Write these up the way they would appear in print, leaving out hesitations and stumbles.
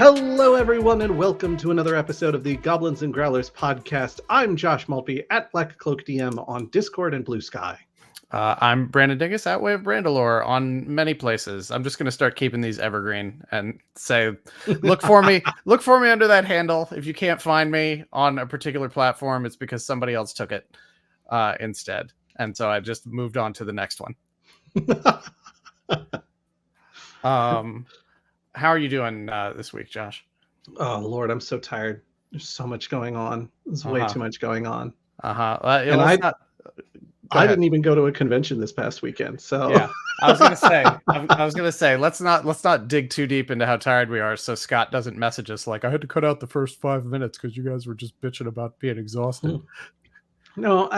Hello, everyone, and welcome to another episode of the Goblins and Growlers podcast. I'm Josh Maltby at Black Cloak DM on Discord and Blue Sky. I'm Brandon Dingus at Way of Brandalore on many places. I'm just going to start keeping these evergreen and say, look for me under that handle. If you can't find me on a particular platform, it's because somebody else took it instead. And so I just moved on to the next one. How are you doing this week, Josh? Oh, Lord, I'm so tired. There's so much going on. There's way too much going on. And I didn't even go to a convention this past weekend, so yeah. I was gonna say, let's not dig too deep into how tired we are, so Scott doesn't message us like, I had to cut out the first 5 minutes because you guys were just bitching about being exhausted. No,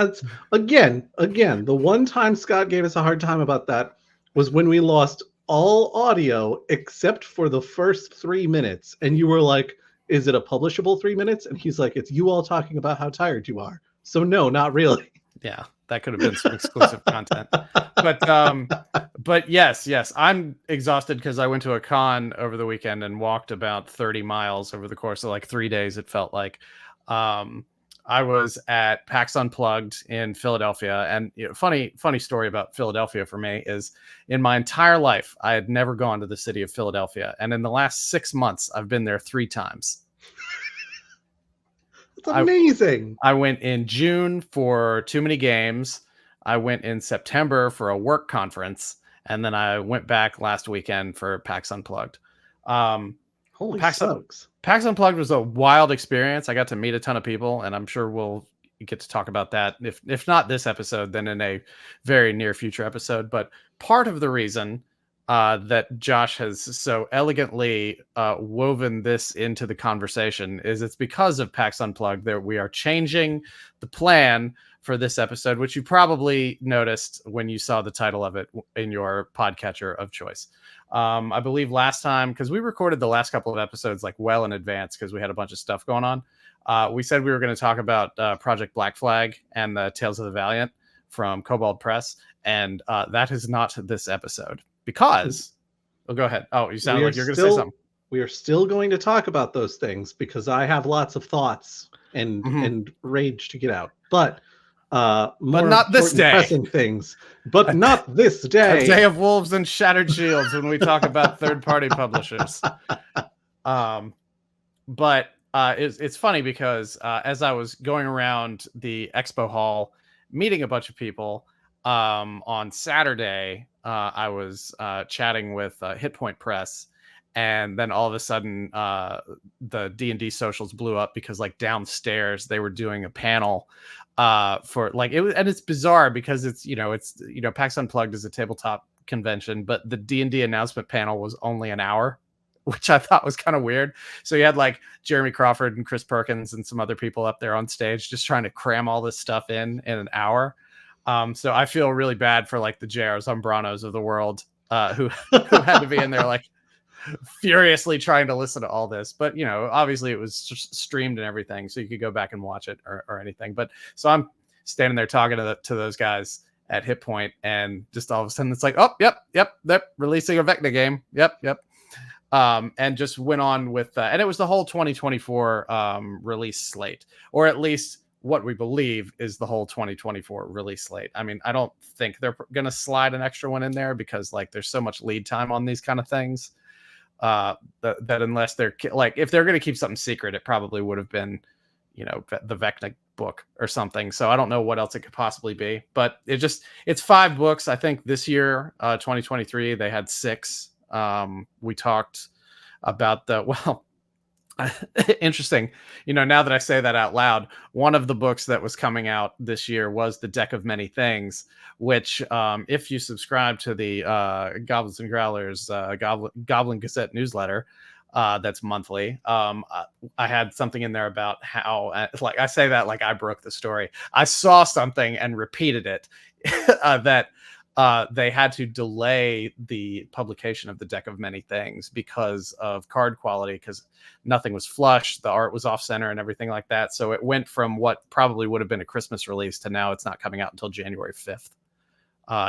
again, the one time Scott gave us a hard time about that was when we lost all audio except for the first 3 minutes, and you were like, "Is it a publishable 3 minutes?" And he's like, "It's you all talking about how tired you are." So no, not really. Yeah, that could have been some exclusive content. But yes, I'm exhausted because I went to a con over the weekend and walked about 30 miles over the course of like 3 days, it felt like. I was at PAX Unplugged in Philadelphia, and funny story about Philadelphia for me is in my entire life, I had never gone to the city of Philadelphia. And in the last 6 months, I've been there 3 times. It's amazing. I went in June for Too Many Games. I went in September for a work conference, and then I went back last weekend for PAX Unplugged. Holy smokes. PAX Unplugged was a wild experience. I got to meet a ton of people, and I'm sure we'll get to talk about that. If not this episode, then in a very near future episode. But part of the reason that Josh has so elegantly woven this into the conversation is it's because of PAX Unplugged that we are changing the plan for this episode, which you probably noticed when you saw the title of it in your podcatcher of choice. I believe last time, because we recorded the last couple of episodes like well in advance because we had a bunch of stuff going on. We said we were going to talk about Project Black Flag and the Tales of the Valiant from Kobold Press, and that is not this episode because. Oh, go ahead. Oh, you sound like you're going to say something. We are still going to talk about those things because I have lots of thoughts and rage to get out, but not this day. Pressing things, but not this day. A day of wolves and shattered shields when we talk about third-party publishers. But it's funny because as I was going around the expo hall, meeting a bunch of people on Saturday, I was chatting with Hit Point Press. And then all of a sudden, the D&D socials blew up because, like, downstairs they were doing a panel for like it was, and it's bizarre because it's PAX Unplugged is a tabletop convention, but the D&D announcement panel was only an hour, which I thought was kind of weird. So you had like Jeremy Crawford and Chris Perkins and some other people up there on stage just trying to cram all this stuff in an hour. So I feel really bad for like the J.R. Zombranos of the world who had to be in there like furiously trying to listen to all this, but obviously it was streamed and everything, so you could go back and watch it or anything. But so I'm standing there talking to those guys at Hit Point, and just all of a sudden it's like, oh, yep, they're releasing a Vecna game, yep. And just went on with and it was the whole 2024 release slate, or at least what we believe is the whole 2024 release slate. I mean, I don't think they're gonna slide an extra one in there because like there's so much lead time on these kind of things. That unless they're like, if they're going to keep something secret, it probably would have been, the Vecna book or something. So I don't know what else it could possibly be, but it's 5 books. I think this year, 2023, they had 6. We talked about interesting. Now that I say that out loud, one of the books that was coming out this year was The Deck of Many Things, which if you subscribe to the Goblins and Growlers Goblin Gazette newsletter that's monthly, I had something in there about how, like I say that like I broke the story. I saw something and repeated it that they had to delay the publication of The Deck of Many Things because of card quality, because nothing was flush, the art was off center and everything like that. So it went from what probably would have been a Christmas release to now it's not coming out until January 5th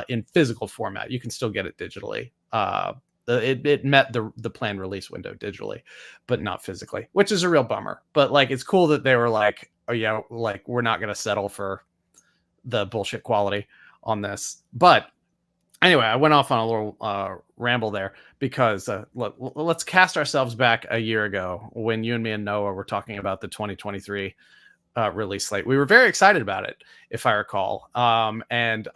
in physical format. You can still get it digitally. it met the planned release window digitally, but not physically, which is a real bummer. But like, it's cool that they were like, oh yeah, like we're not going to settle for the bullshit quality on this. But anyway, I went off on a little ramble there because let's cast ourselves back a year ago when you and me and Noah were talking about the 2023 release slate. We were very excited about it, if I recall. And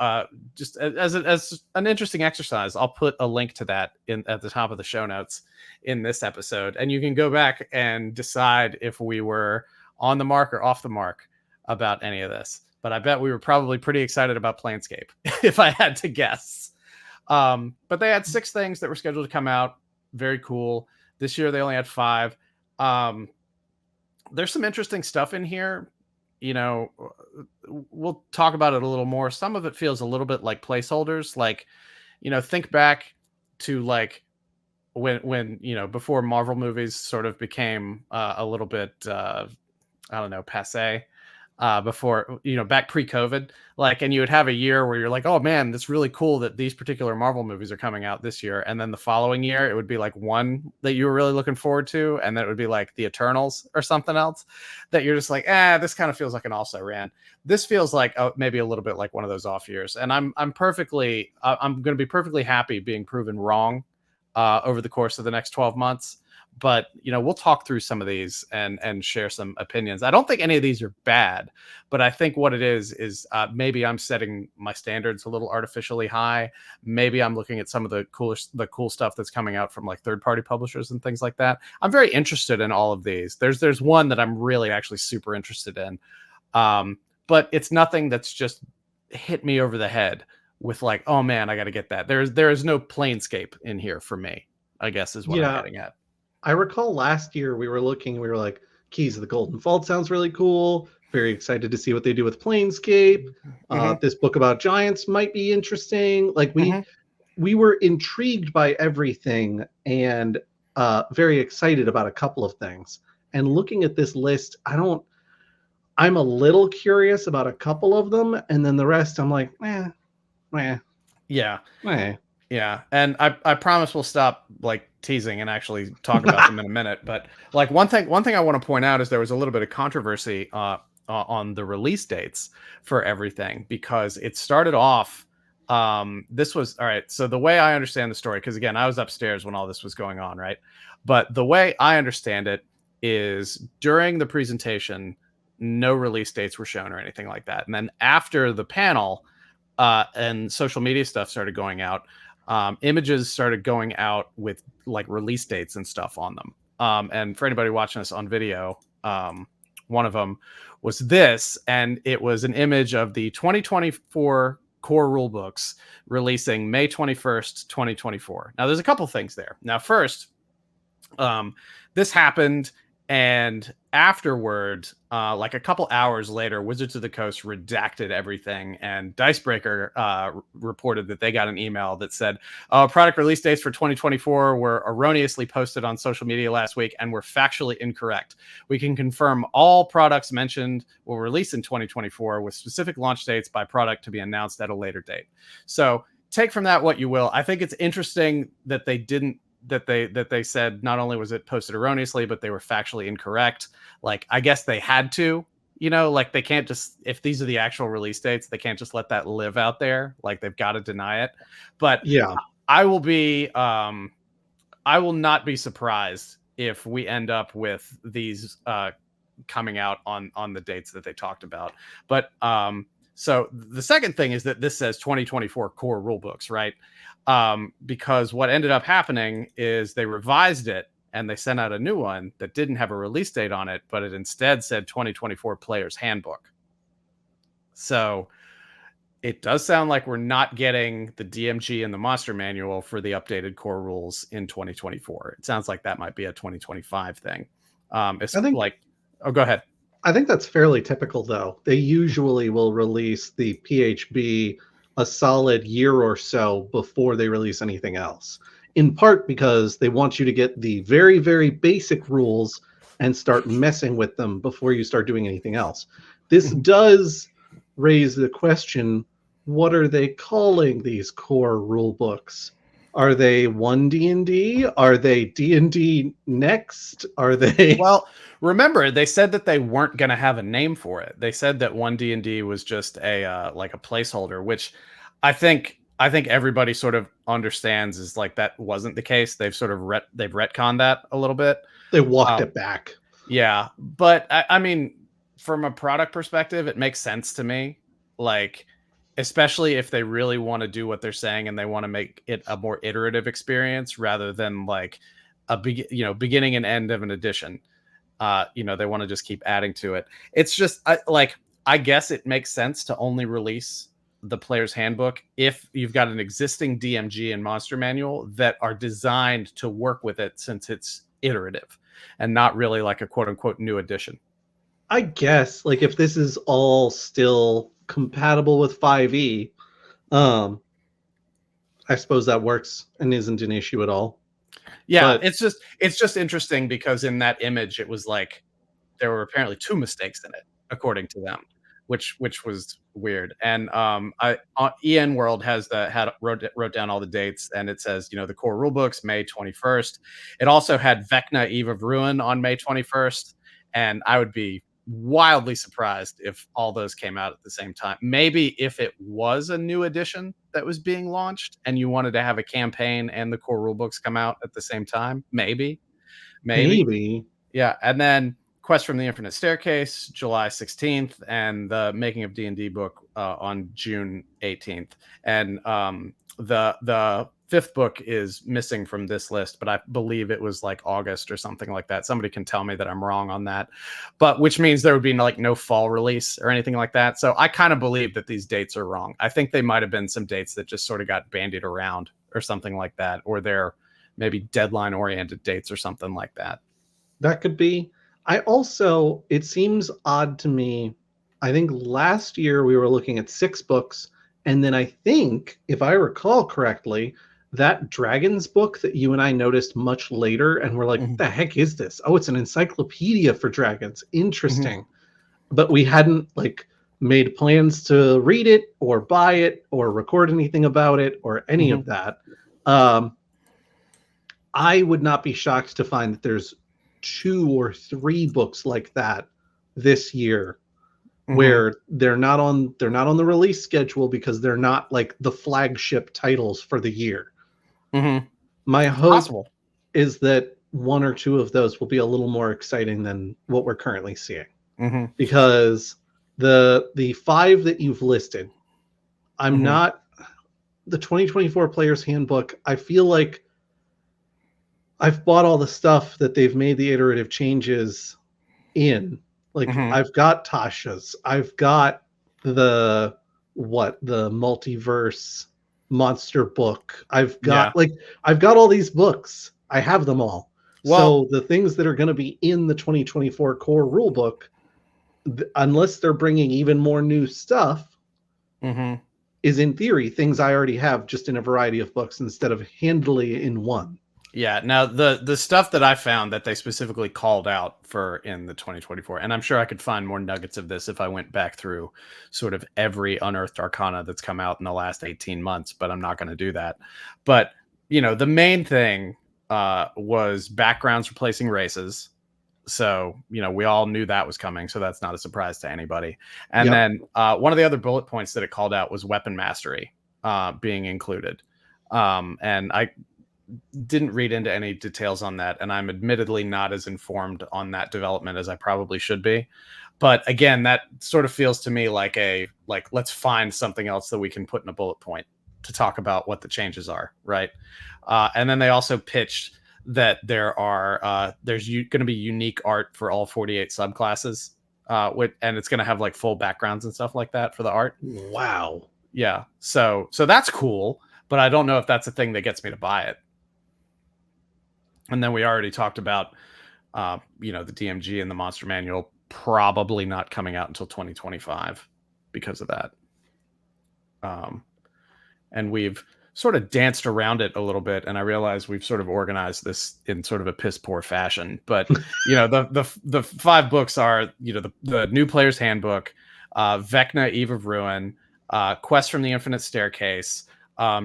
just as an interesting exercise, I'll put a link to that at the top of the show notes in this episode, and you can go back and decide if we were on the mark or off the mark about any of this. But I bet we were probably pretty excited about Planescape, if I had to guess. But they had 6 things that were scheduled to come out. Very cool. This year they only had 5. There's some interesting stuff in here. You know, we'll talk about it a little more. Some of it feels a little bit like placeholders. Like, you know, think back to like when you know, before Marvel movies sort of became a little bit I don't know, passe. Before, you know, back pre-COVID, like, and you would have a year where you're like, oh man, that's really cool that these particular Marvel movies are coming out this year. And then the following year, it would be like one that you were really looking forward to. And then it would be like the Eternals or something else that you're just like, this kind of feels like an also ran. This feels like maybe a little bit like one of those off years. And I'm going to be perfectly happy being proven wrong over the course of the next 12 months. But, you know, we'll talk through some of these and share some opinions. I don't think any of these are bad, but I think what it is maybe I'm setting my standards a little artificially high. Maybe I'm looking at some of the cool stuff that's coming out from like third-party publishers and things like that. I'm very interested in all of these. There's one that I'm really actually super interested in. But it's nothing that's just hit me over the head with like, oh man, I got to get that. There is no Planescape in here for me, I guess is what I'm getting at. I recall last year we were like, Keys of the Golden Vault sounds really cool. Very excited to see what they do with Planescape. This book about giants might be interesting. Like we were intrigued by everything and very excited about a couple of things. And looking at this list, I'm a little curious about a couple of them, and then the rest I'm like, Yeah, and I promise we'll stop like teasing and actually talk about them in a minute. But like one thing I want to point out is there was a little bit of controversy on the release dates for everything, because it started off. This was all right. So the way I understand the story, because again, I was upstairs when all this was going on, right? But the way I understand it is during the presentation, no release dates were shown or anything like that. And then after the panel and social media stuff started going out, images started going out with like release dates and stuff on them. And for anybody watching us on video, one of them was this, and it was an image of the 2024 core rule books releasing May 21st, 2024. Now, there's a couple things there. Now, first, this happened, and afterward, like a couple hours later, Wizards of the Coast redacted everything, and Dicebreaker reported that they got an email that said, product release dates for 2024 were erroneously posted on social media last week and were factually incorrect. We can confirm all products mentioned will release in 2024 with specific launch dates by product to be announced at a later date. So take from that what you will. I think it's interesting that they didn't that they said not only was it posted erroneously, but they were factually incorrect. Like, I guess they had to, you know, like they can't just, if these are the actual release dates, they can't just let that live out there. Like, they've got to deny it. But yeah, I will not be surprised if we end up with these coming out on the dates that they talked about. But so the second thing is that this says 2024 core rule books, right? Because what ended up happening is they revised it and they sent out a new one that didn't have a release date on it, but it instead said 2024 Player's Handbook. So it does sound like we're not getting the DMG and the Monster Manual for the updated core rules in 2024. It sounds like that might be a 2025 thing. Go ahead. I think that's fairly typical, though. They usually will release the PHB a solid year or so before they release anything else, in part because they want you to get the very, very basic rules and start messing with them before you start doing anything else. This does raise the question, what are they calling these core rule books? Are they One D&D? Are they D&D Next? Are they? Well, remember they said that they weren't going to have a name for it. They said that One D&D was just a like a placeholder, which I think everybody sort of understands is like that wasn't the case. They've sort of they've retconned that a little bit. They walked Um, it back. Yeah, but I mean, from a product perspective, it makes sense to me. Like, especially if they really want to do what they're saying and they want to make it a more iterative experience rather than like beginning and end of an edition. They want to just keep adding to it. It's just I guess it makes sense to only release the player's handbook if you've got an existing DMG and monster manual that are designed to work with it, since it's iterative and not really like a quote unquote new edition. I guess like if this is all still compatible with 5e, I suppose that works and isn't an issue at all. Yeah, But it's just interesting because in that image it was like there were apparently 2 mistakes in it, according to them, which was weird. And EN World wrote down all the dates, and it says the core rulebooks May 21st. It also had Vecna Eve of Ruin on May 21st, and I would be wildly surprised if all those came out at the same time. Maybe if it was a new edition that was being launched and you wanted to have a campaign and the core rulebooks come out at the same time, maybe. Yeah, and then Quest from the Infinite Staircase, July 16th, and the Making of D&D book on June 18th. And the 5th book is missing from this list, but I believe it was like August or something like that. Somebody can tell me that I'm wrong on that, but which means there would be like no fall release or anything like that. So I kind of believe that these dates are wrong. I think they might have been some dates that just sort of got bandied around or something like that, or they're maybe deadline oriented dates or something like that. That could be. It seems odd to me. I think last year we were looking at 6 books, and then I think, if I recall correctly, that Dragons book that you and I noticed much later, and we're like, what the heck is this? Oh, it's an encyclopedia for dragons. Interesting. But we hadn't like made plans to read it or buy it or record anything about it or any of that. I would not be shocked to find that there's 2 or 3 books like that this year where they're not on the release schedule because they're not like the flagship titles for the year. My hope is that 1 or 2 of those will be a little more exciting than what we're currently seeing, because the 5 that you've listed, I'm not the 2024 Player's Handbook. I feel like I've bought all the stuff that they've made the iterative changes in. Like I've got Tasha's, I've got the multiverse monster book. I've got all these books. I have them all. Well, so the things that are going to be in the 2024 core rulebook, unless they're bringing even more new stuff, is in theory things I already have, just in a variety of books instead of handily in one. Yeah. Now the stuff that I found that they specifically called out for in the 2024, and I'm sure I could find more nuggets of this if I went back through sort of every unearthed arcana that's come out in the last 18 months, but I'm not going to do that. But, the main thing was backgrounds replacing races. So, we all knew that was coming. So that's not a surprise to anybody. And then one of the other bullet points that it called out was weapon mastery being included. And I didn't read into any details on that, and I'm admittedly not as informed on that development as I probably should be. But again, that sort of feels to me like let's find something else that we can put in a bullet point to talk about what the changes are, right? And then they also pitched that there's going to be unique art for all 48 subclasses, and it's going to have like full backgrounds and stuff like that for the art. Wow. Yeah. So that's cool, but I don't know if that's a thing that gets me to buy it. And then we already talked about, the DMG and the Monster Manual probably not coming out until 2025 because of that. And we've sort of danced around it a little bit, and I realize we've sort of organized this in sort of a piss poor fashion. But the 5 books are the New Player's Handbook, Vecna Eve of Ruin, Quest from the Infinite Staircase,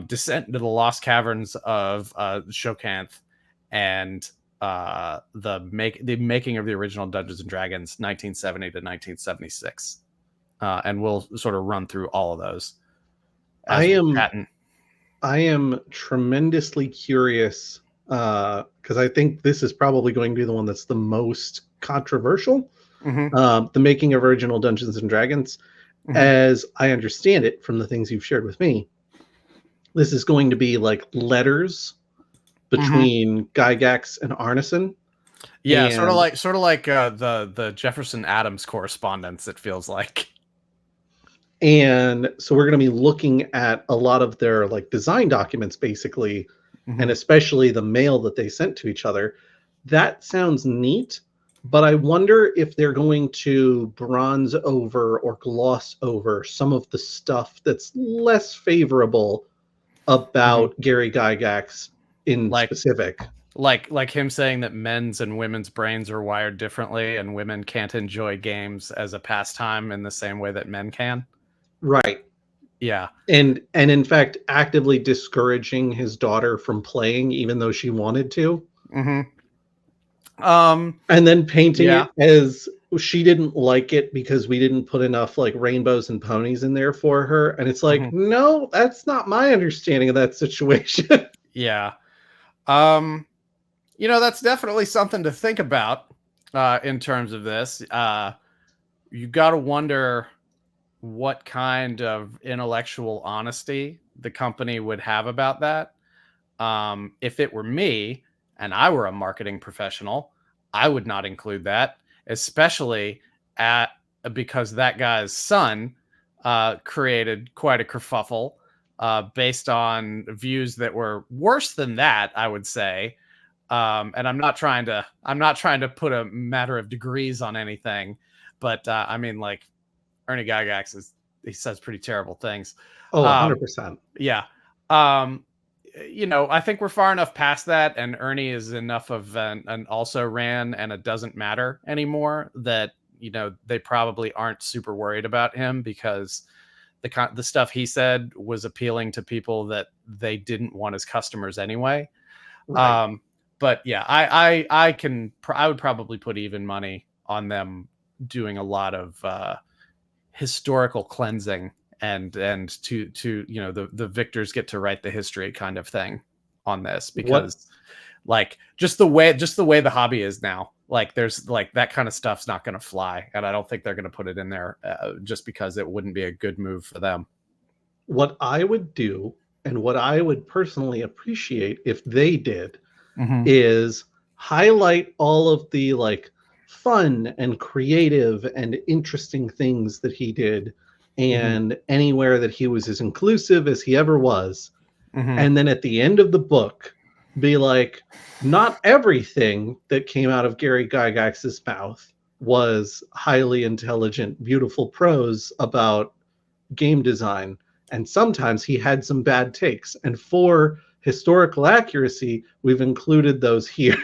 Descent into the Lost Caverns of Tsojcanth, and the making of the original Dungeons and Dragons 1970 to 1976. And we'll sort of run through all of those as we're chatting. I am tremendously curious because I think this is probably going to be the one that's the most controversial. The making of original Dungeons and Dragons. As I understand it from the things you've shared with me, this is going to be like letters between Gygax and Arneson. Yeah, sort of like the Jefferson Adams correspondence, it feels like. And so we're going to be looking at a lot of their like design documents, basically, and especially the mail that they sent to each other. That sounds neat, but I wonder if they're going to bronze over or gloss over some of the stuff that's less favorable about Gary Gygax in specific. Like him saying that men's and women's brains are wired differently and women can't enjoy games as a pastime in the same way that men can. Right. Yeah. And in fact, actively discouraging his daughter from playing, even though she wanted to. And then painting it as she didn't like it because we didn't put enough like rainbows and ponies in there for her. And it's like, no, that's not my understanding of that situation. Yeah. That's definitely something to think about in terms of this. You got to wonder what kind of intellectual honesty the company would have about that. If it were me and I were a marketing professional, I would not include that, especially because that guy's son created quite a kerfuffle based on views that were worse than that, I would say. And I'm not trying to put a matter of degrees on anything, but I mean, like, Ernie Gygax he says pretty terrible things. Oh, 100%. Yeah. I think we're far enough past that, and Ernie is enough of an also ran, and it doesn't matter anymore that, they probably aren't super worried about him because the stuff he said was appealing to people that they didn't want as customers anyway. Right. But yeah, I would probably put even money on them doing a lot of historical cleansing and to the victors get to write the history kind of thing on this, because like just the way the hobby is now, like there's like that kind of stuff's not going to fly, and I don't think they're going to put it in there just because it wouldn't be a good move for them. What I would do, and what I would personally appreciate if they did, is highlight all of the like fun and creative and interesting things that he did, and anywhere that he was as inclusive as he ever was. And then at the end of the book, be like, not everything that came out of Gary Gygax's mouth was highly intelligent, beautiful prose about game design. And sometimes he had some bad takes. And for historical accuracy, we've included those here.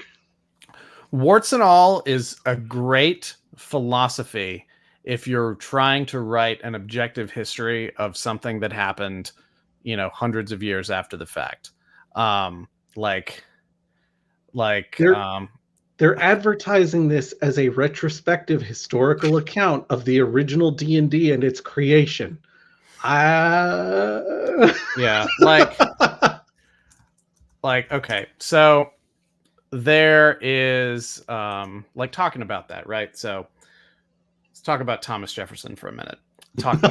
Warts and all is a great philosophy if you're trying to write an objective history of something that happened, hundreds of years after the fact. They're advertising this as a retrospective historical account of the original D&D and its creation. Yeah, okay, so there is talking about that, right? So let's talk about Thomas Jefferson for a minute. Talk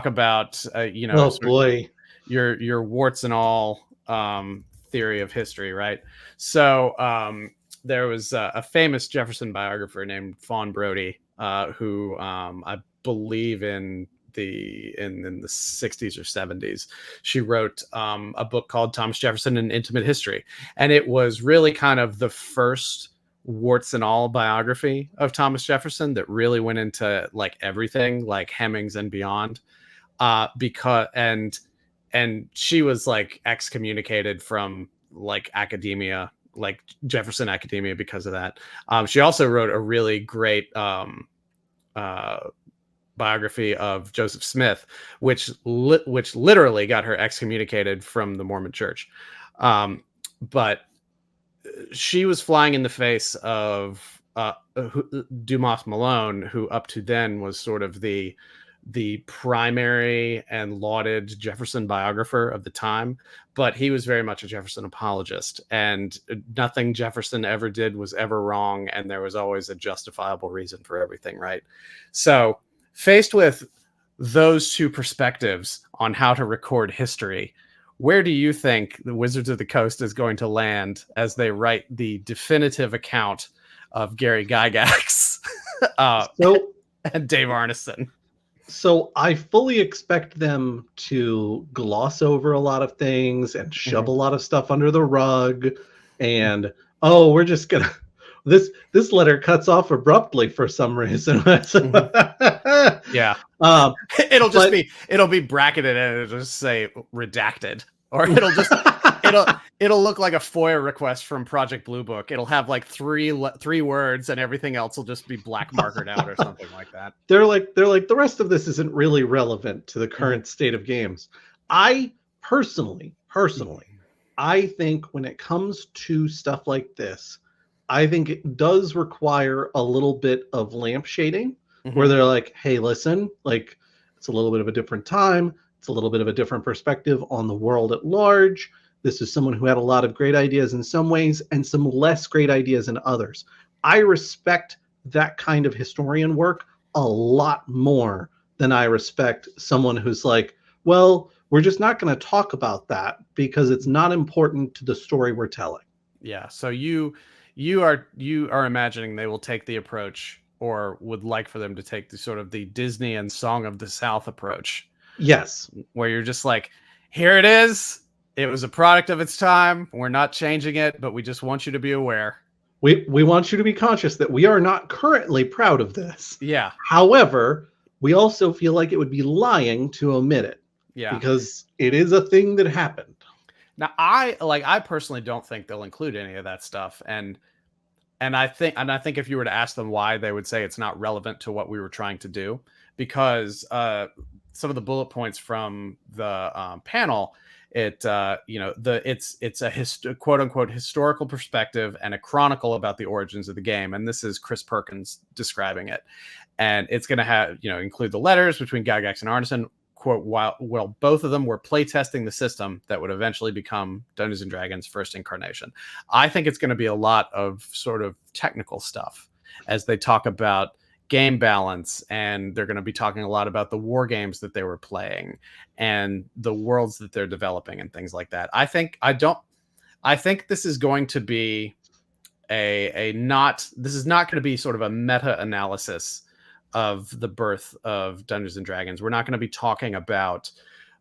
about oh boy, your warts and all theory of history, right? So there was a famous Jefferson biographer named Fawn Brodie who I believe in the 60s or 70s, she wrote a book called Thomas Jefferson: An Intimate History, and it was really kind of the first warts and all biography of Thomas Jefferson that really went into like everything, like Hemmings and beyond, because she was like excommunicated from like academia, like Jefferson academia, because of that. She also wrote a really great biography of Joseph Smith, which literally got her excommunicated from the Mormon Church. But she was flying in the face of Dumas Malone, who up to then was sort of the primary and lauded Jefferson biographer of the time, but he was very much a Jefferson apologist, and nothing Jefferson ever did was ever wrong, and there was always a justifiable reason for everything, right? So faced with those two perspectives on how to record history, where do you think the Wizards of the Coast is going to land as they write the definitive account of Gary Gygax and Dave Arneson? So I fully expect them to gloss over a lot of things and shove a lot of stuff under the rug, and we're just gonna this letter cuts off abruptly for some reason. Yeah. It'll be bracketed and it'll just say redacted, or it'll look like a FOIA request from Project Blue Book. It'll have like three words, and everything else will just be black markered out or something like that. They're like the rest of this isn't really relevant to the current state of games. I personally, I think when it comes to stuff like this, I think it does require a little bit of lamp shading, where they're like, hey, listen, like, it's a little bit of a different time. It's a little bit of a different perspective on the world at large. This is someone who had a lot of great ideas in some ways and some less great ideas in others. I respect that kind of historian work a lot more than I respect someone who's like, well, we're just not going to talk about that because it's not important to the story we're telling. Yeah. So you are imagining they will take the approach, or would like for them to take the sort of the Disney and Song of the South approach. Yes. Where you're just like, here it is. It was a product of its time. We're not changing it, but we just want you to be aware. We want you to be conscious that we are not currently proud of this. Yeah. However, we also feel like it would be lying to omit it. Yeah. Because it is a thing that happened. Now, I personally don't think they'll include any of that stuff. And I think if you were to ask them why, they would say it's not relevant to what we were trying to do, because some of the bullet points from the panel, it's a quote unquote historical perspective and a chronicle about the origins of the game. And this is Chris Perkins describing it. And it's going to have, include the letters between Gygax and Arneson, quote, while both of them were playtesting the system that would eventually become Dungeons and Dragons' first incarnation. I think it's going to be a lot of sort of technical stuff as they talk about game balance, and they're going to be talking a lot about the war games that they were playing and the worlds that they're developing and things like that. I think this is going to be this is not going to be sort of a meta-analysis of the birth of Dungeons and Dragons. We're not going to be talking about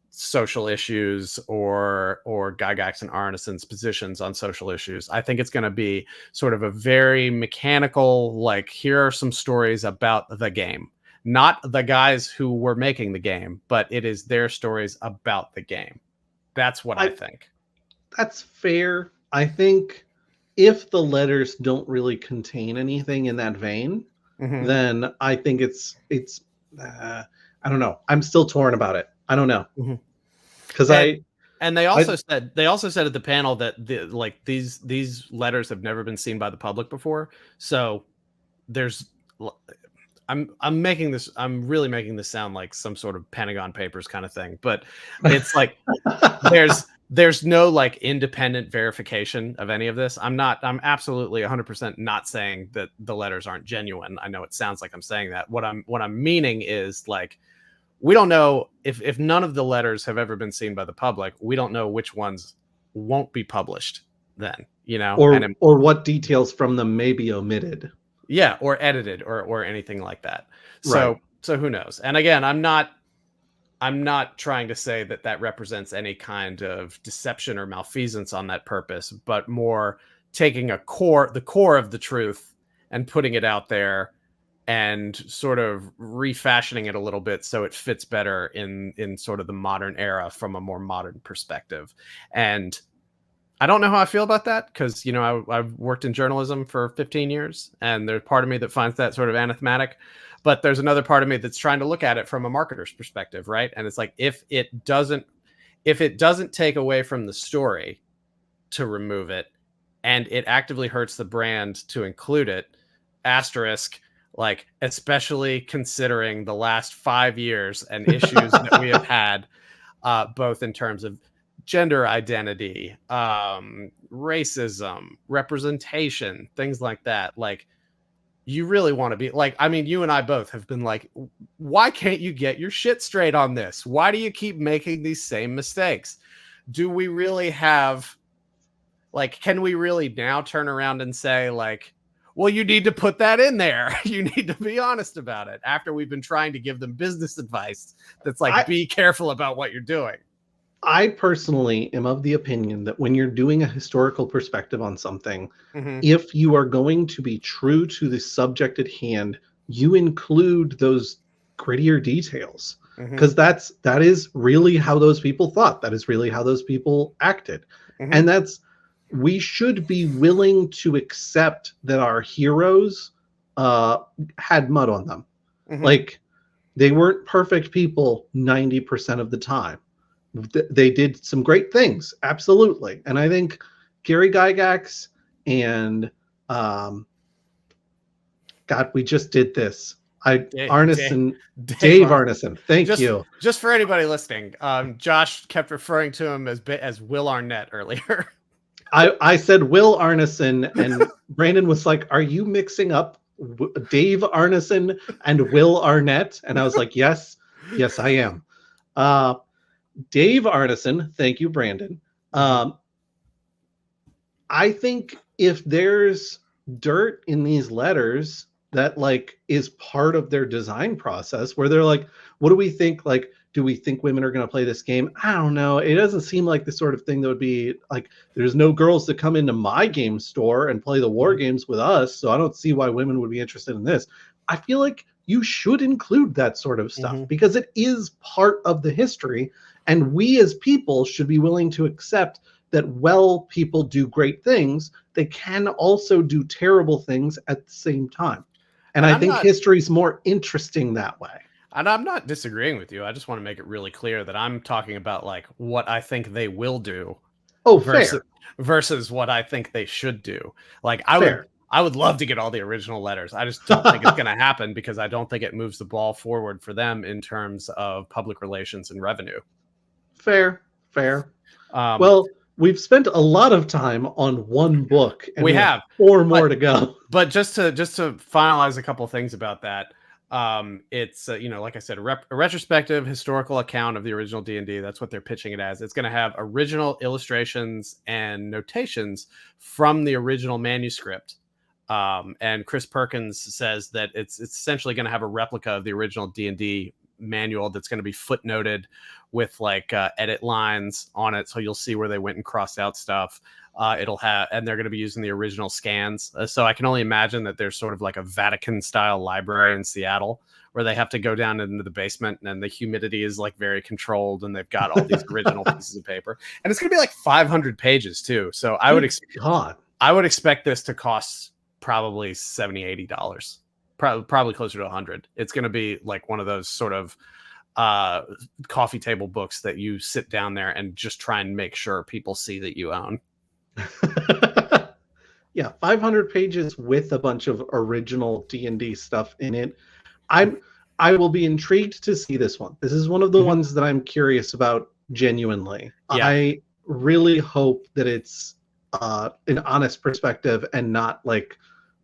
social issues or Gygax and Arneson's positions on social issues. I think it's going to be sort of a very mechanical, like, here are some stories about the game, not the guys who were making the game, but it is their stories about the game. That's what I think. That's fair. I think if the letters don't really contain anything in that vein, then I think it's I don't know. I'm still torn about it. I don't know. Because they also said at the panel that these letters have never been seen by the public before. So I'm really making this sound like some sort of Pentagon Papers kind of thing, but it's like there's no like independent verification of any of this. I'm absolutely 100% not saying that the letters aren't genuine. I know it sounds like I'm saying that. What I'm meaning is, like, we don't know if none of the letters have ever been seen by the public. We don't know which ones won't be published then, or what details from them may be omitted. Yeah, or edited or anything like that. So who knows? And again, I'm not trying to say that represents any kind of deception or malfeasance on that purpose, but more taking the core of the truth and putting it out there and sort of refashioning it a little bit so it fits better in sort of the modern era from a more modern perspective. And I don't know how I feel about that, because, I've worked in journalism for 15 years, and there's part of me that finds that sort of anathematic. But there's another part of me that's trying to look at it from a marketer's perspective, right? And it's like, if it doesn't take away from the story to remove it, and it actively hurts the brand to include it, asterisk, like, especially considering the last 5 years and issues that we have had, both in terms of gender identity, racism, representation, things like that. Like, you really want to be like, I mean, you and I both have been like, why can't you get your shit straight on this? Why do you keep making these same mistakes? Do we really have, like, can we really now turn around and say, like, well, you need to put that in there. You need to be honest about it, after we've been trying to give them business advice that's like, be careful about what you're doing. I personally am of the opinion that when you're doing a historical perspective on something, if you are going to be true to the subject at hand, you include those grittier details, because that is really how those people thought. That is really how those people acted. And we should be willing to accept that our heroes had mud on them. Like, they weren't perfect people 90% of the time. They did some great things, absolutely. And I think Gary Gygax and God, we just did this. Arneson, Dave Arneson. Thank you. Just for anybody listening, Josh kept referring to him as Will Arnett earlier. I said Will Arneson, and Brandon was like, "Are you mixing up Dave Arneson and Will Arnett?" And I was like, "Yes, I am." Dave Arneson, thank you, Brandon. I think if there's dirt in these letters that, like, is part of their design process, where they're like, what do we think? Like, do we think women are going to play this game? I don't know. It doesn't seem like the sort of thing that would be like, there's no girls that come into my game store and play the war games with us, so I don't see why women would be interested in this. I feel like you should include that sort of stuff because it is part of the history. And we as people should be willing to accept that while people do great things, they can also do terrible things at the same time. And I think history's more interesting that way. And I'm not disagreeing with you. I just want to make it really clear that I'm talking about, like, what I think they will do. Versus what I think they should do. Like, I would love to get all the original letters. I just don't think it's going to happen, because I don't think it moves the ball forward for them in terms of public relations and revenue. Fair. Well, we've spent a lot of time on one book, and we have 4 more to go. But just to finalize a couple of things about that, it's like I said, a retrospective historical account of the original D&D. That's what they're pitching it as. It's going to have original illustrations and notations from the original manuscript. And Chris Perkins says that it's essentially going to have a replica of the original D&D manual that's going to be footnoted with, like, edit lines on it, so you'll see where they went and crossed out stuff. It'll have, and they're going to be using the original scans. So I can only imagine that there's sort of like a Vatican style library in Seattle where they have to go down into the basement, and the humidity is, like, very controlled, and they've got all these original pieces of paper, and it's going to be like 500 pages too. So I would expect this to cost probably $70-$80, probably closer to 100. It's going to be like one of those sort of coffee table books that you sit down there and just try and make sure people see that you own. Yeah, 500 pages with a bunch of original D&D stuff in it. I will be intrigued to see this one. This is one of the ones that I'm curious about genuinely. Yeah. I really hope that it's an honest perspective and not, like,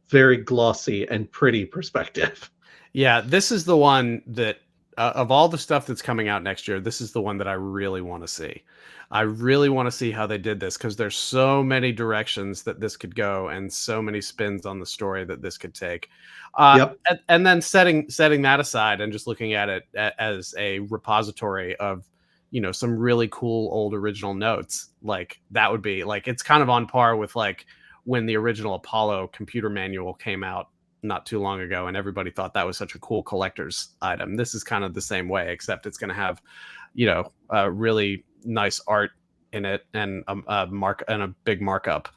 very glossy and pretty perspective. Yeah, this is the one that of all the stuff that's coming out next year, this is the one that I really want to see. I really want to see how they did this, because there's so many directions that this could go and so many spins on the story that this could take. And then setting that aside and just looking at it as a repository of, some really cool old original notes, like, that would be, like, it's kind of on par with, like, when the original Apollo computer manual came out not too long ago, and everybody thought that was such a cool collector's item. This is kind of the same way, except it's going to have, really nice art in it and a big markup.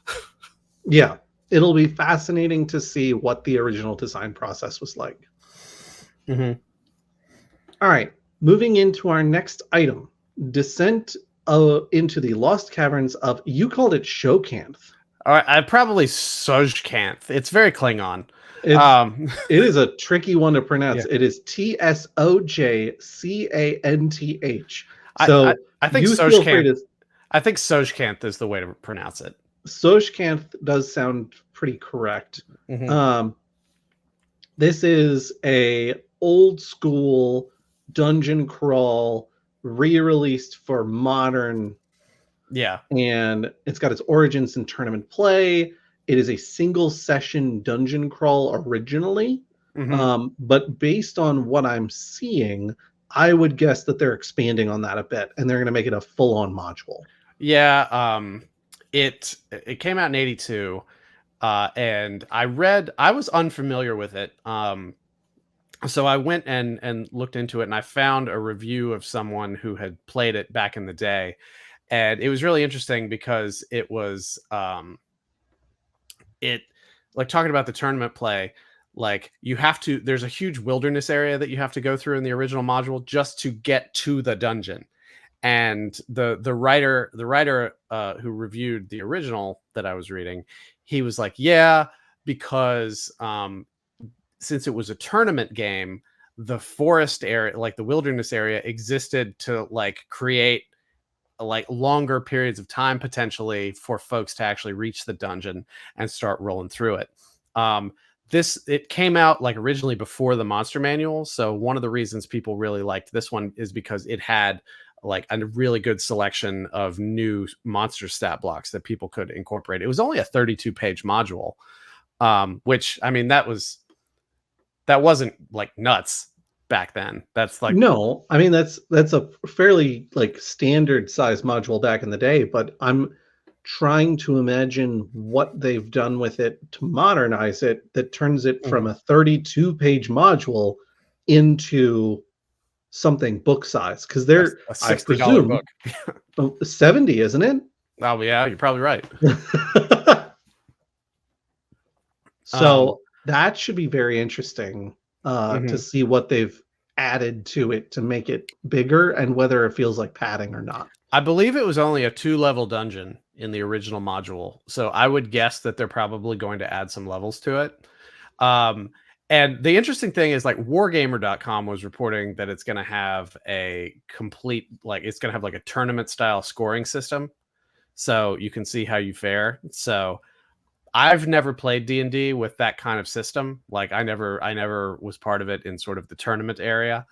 Yeah, it'll be fascinating to see what the original design process was like. Mm-hmm. All right, moving into our next item, Descent into the Lost Caverns of, you called it Tsojcanth. All right, I probably Tsojcanth. It's very Klingon. It is a tricky one to pronounce. Yeah. It is Tsojcanth. I So think you feel free to. I think Tsojcanth is the way to pronounce it. Tsojcanth does sound pretty correct. Mm-hmm. This is a old school dungeon crawl re-released for modern. Yeah. And it's got its origins in tournament play. It is a single session dungeon crawl originally. Mm-hmm. But based on what I'm seeing, I would guess that they're expanding on that a bit and they're going to make it a full-on module. Yeah. It came out in 82. And I was unfamiliar with it. So I went and looked into it, and I found a review of someone who had played it back in the day. And it was really interesting because it was it like talking about the tournament play, like there's a huge wilderness area that you have to go through in the original module just to get to the dungeon. And the writer who reviewed the original that I was reading, he was like, yeah, because since it was a tournament game, the forest area, like the wilderness area, existed to like create like longer periods of time potentially for folks to actually reach the dungeon and start rolling through it. It came out like originally before the monster manual, so one of the reasons people really liked this one is because it had like a really good selection of new monster stat blocks that people could incorporate. It was only a 32-page module, which, I mean, that wasn't like nuts back then. That's like, no, I mean that's a fairly like standard size module back in the day, but I'm trying to imagine what they've done with it to modernize it that turns it from a 32-page module into something book size, because they're a I $60 presume book. 70, isn't it? Oh yeah, you're probably right. So that should be very interesting Mm-hmm. to see what they've added to it to make it bigger and whether it feels like padding or not. I believe it was only a 2-level dungeon in the original module, so I would guess that they're probably going to add some levels to it. And the interesting thing is, like, wargamer.com was reporting that it's going to have a complete, like, it's going to have like a tournament style scoring system, so you can see how you fare. So I've never played D&D with that kind of system. Like, I never was part of it in sort of the tournament era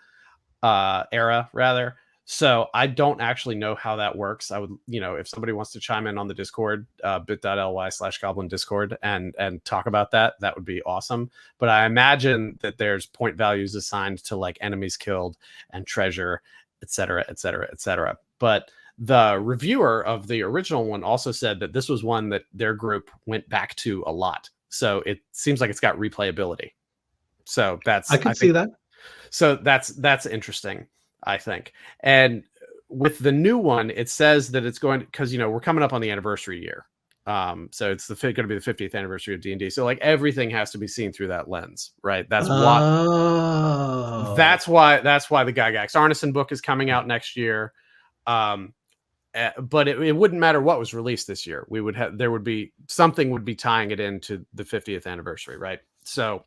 rather. So I don't actually know how that works. I would, if somebody wants to chime in on the Discord, bit.ly/goblin Discord and talk about that, that would be awesome. But I imagine that there's point values assigned to like enemies killed and treasure, et cetera, et cetera, et cetera. But the reviewer of the original one also said that this was one that their group went back to a lot. So it seems like it's got replayability. So I can see that. So that's interesting, I think. And with the new one, it says that it's going, because we're coming up on the anniversary year. So it's going to be the 50th anniversary of D&D. So like everything has to be seen through that lens, right? That's why the Gygax Arneson book is coming out next year. But it wouldn't matter what was released this year. There would be something would be tying it into the 50th anniversary, right? So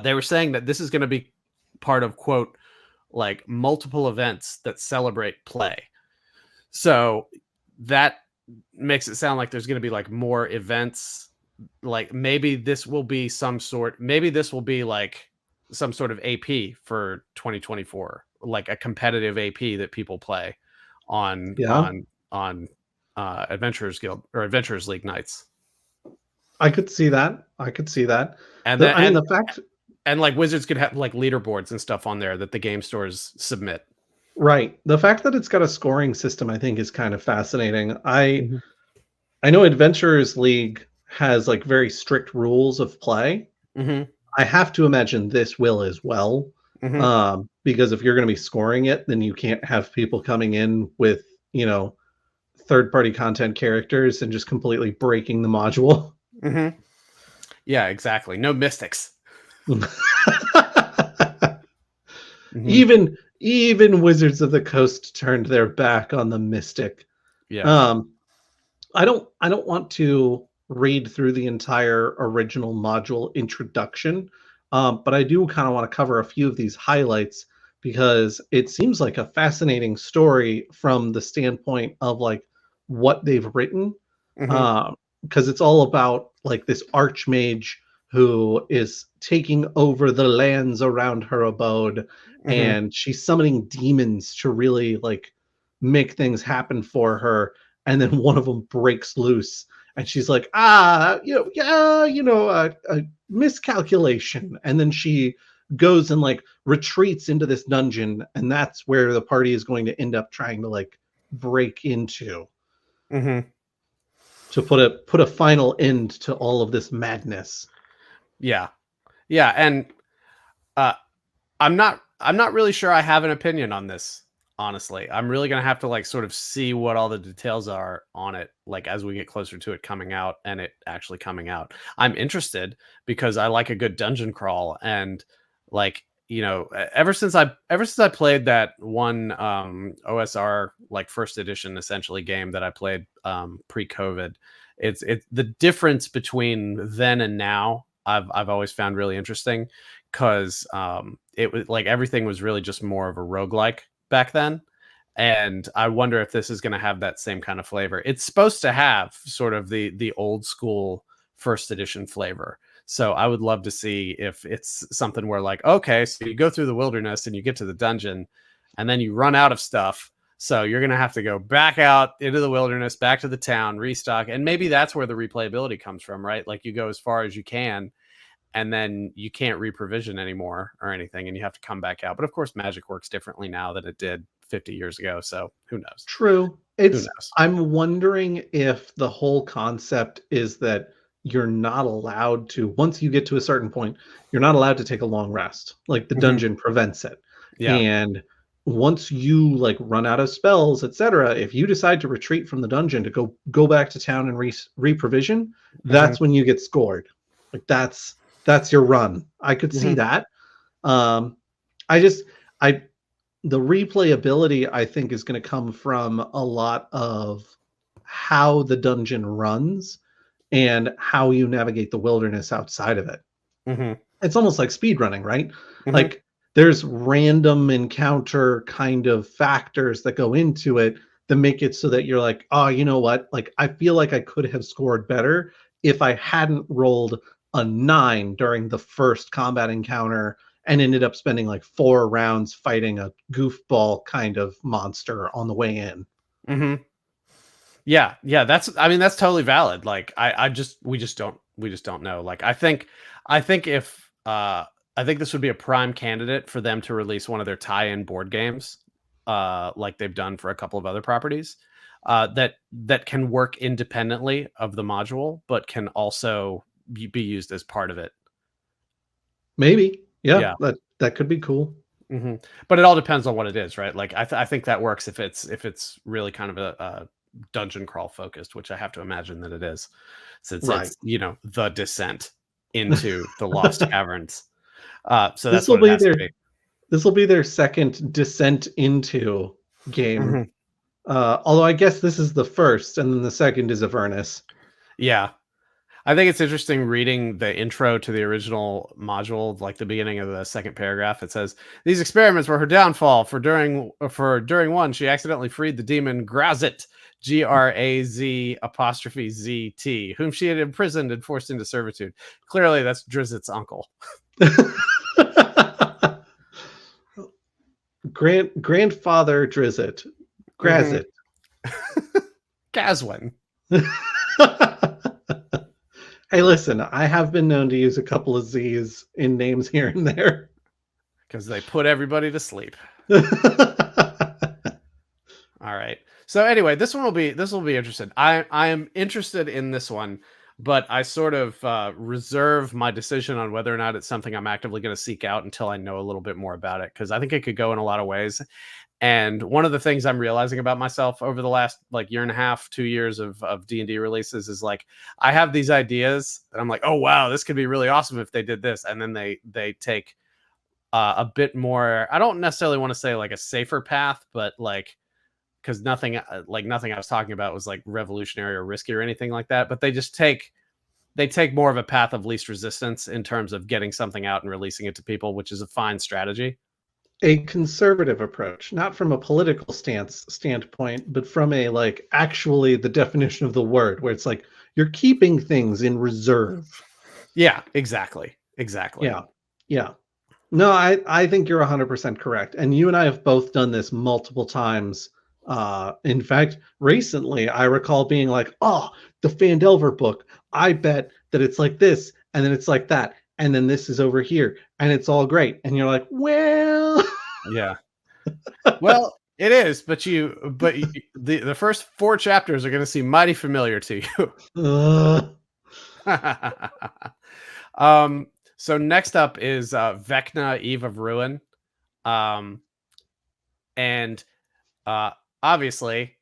they were saying that this is going to be part of, quote, like multiple events that celebrate play. So that makes it sound like there's going to be like more events. Like maybe this will be like some sort of AP for 2024, like a competitive AP that people play on Adventurers Guild or Adventurers League nights. I could see that. And like Wizards could have like leaderboards and stuff on there that the game stores submit. Right. The fact that it's got a scoring system, I think, is kind of fascinating. I know Adventurers League has like very strict rules of play. Mm-hmm. I have to imagine this will as well. Mm-hmm. Because if you're going to be scoring it, then you can't have people coming in with, third-party content characters and just completely breaking the module. Mm-hmm. Yeah, exactly. No mystics. Even Wizards of the Coast turned their back on the mystic. Yeah. I don't want to read through the entire original module introduction, but I do kind of want to cover a few of these highlights because it seems like a fascinating story from the standpoint of like what they've written. Because it's all about like this archmage who is taking over the lands around her abode, and she's summoning demons to really like make things happen for her. And then one of them breaks loose, and she's like, a miscalculation. And then she goes and like retreats into this dungeon, and that's where the party is going to end up trying to like break into to put a final end to all of this madness. Yeah, and I'm not really sure I have an opinion on this. Honestly, I'm really gonna have to like sort of see what all the details are on it, like as we get closer to it coming out and it actually coming out. I'm interested because I like a good dungeon crawl, and like ever since I played that one OSR like first edition essentially game that I played pre-COVID, it's the difference between then and now. I've always found really interesting because it was like everything was really just more of a roguelike back then, and I wonder if this is going to have that same kind of flavor. It's supposed to have sort of the old school first edition flavor, so I would love to see if it's something where like, okay, so you go through the wilderness and you get to the dungeon and then you run out of stuff, so you're going to have to go back out into the wilderness, back to the town, restock, and maybe that's where the replayability comes from, right? Like you go as far as you can and then you can't reprovision anymore or anything, and you have to come back out. But of course, Magic works differently now than it did 50 years ago. So who knows? True. Who knows? I'm wondering if the whole concept is that you're not allowed to, once you get to a certain point, you're not allowed to take a long rest. Like the dungeon prevents it. Yeah. And once you like run out of spells, etc., if you decide to retreat from the dungeon to go back to town and reprovision, that's when you get scored. Like that's your run. I could see that. The replayability, I think, is going to come from a lot of how the dungeon runs and how you navigate the wilderness outside of it. It's almost like speedrunning, right? Like there's random encounter kind of factors that go into it that make it so that you're like, oh, you know what? Like I feel like I could have scored better if I hadn't rolled a 9 during the first combat encounter and ended up spending like 4 rounds fighting a goofball kind of monster on the way in. Yeah, that's totally valid. Like we just don't know. Like I think if I think this would be a prime candidate for them to release one of their tie-in board games, like they've done for a couple of other properties, that can work independently of the module, but can also be used as part of it. Maybe. Yeah. That could be cool. But it all depends on what it is, right? Like I think that works if it's really kind of a dungeon crawl focused, which I have to imagine that it is, since it's the descent into the Lost Caverns. So that's what it has to be. This will be their second descent into game. Although I guess this is the first, and then the second is Avernus. Yeah. I think it's interesting reading the intro to the original module, like the beginning of the second paragraph. It says, these experiments were her downfall, for during one, she accidentally freed the demon Grazit, GRAZ''ZT, whom she had imprisoned and forced into servitude. Clearly, that's Drizit's uncle. Grandfather Drizit. Grazit. Gazwin. Hey, listen, I have been known to use a couple of Z's in names here and there. Because they put everybody to sleep. All right. So anyway, this will be interesting. I am interested in this one, but I sort of reserve my decision on whether or not it's something I'm actively going to seek out until I know a little bit more about it, because I think it could go in a lot of ways. And one of the things I'm realizing about myself over the last like year and a half, 2 years of D&D releases is like, I have these ideas and I'm like, oh, wow, this could be really awesome if they did this. And then they take a bit more. I don't necessarily want to say like a safer path, but like, because nothing I was talking about was like revolutionary or risky or anything like that. But they take more of a path of least resistance in terms of getting something out and releasing it to people, which is a fine strategy. A conservative approach, not from a political standpoint, but from a like actually the definition of the word, where it's like you're keeping things in reserve. Yeah, exactly. Yeah. No, I think you're 100% correct. And you and I have both done this multiple times. In fact, recently I recall being like, oh, the Phandelver book, I bet that it's like this, and then it's like that, and then this is over here, and it's all great. And you're like, well, Yeah. Well, it is, but the first 4 chapters are going to seem mighty familiar to you. So next up is Vecna, Eve of Ruin. And obviously,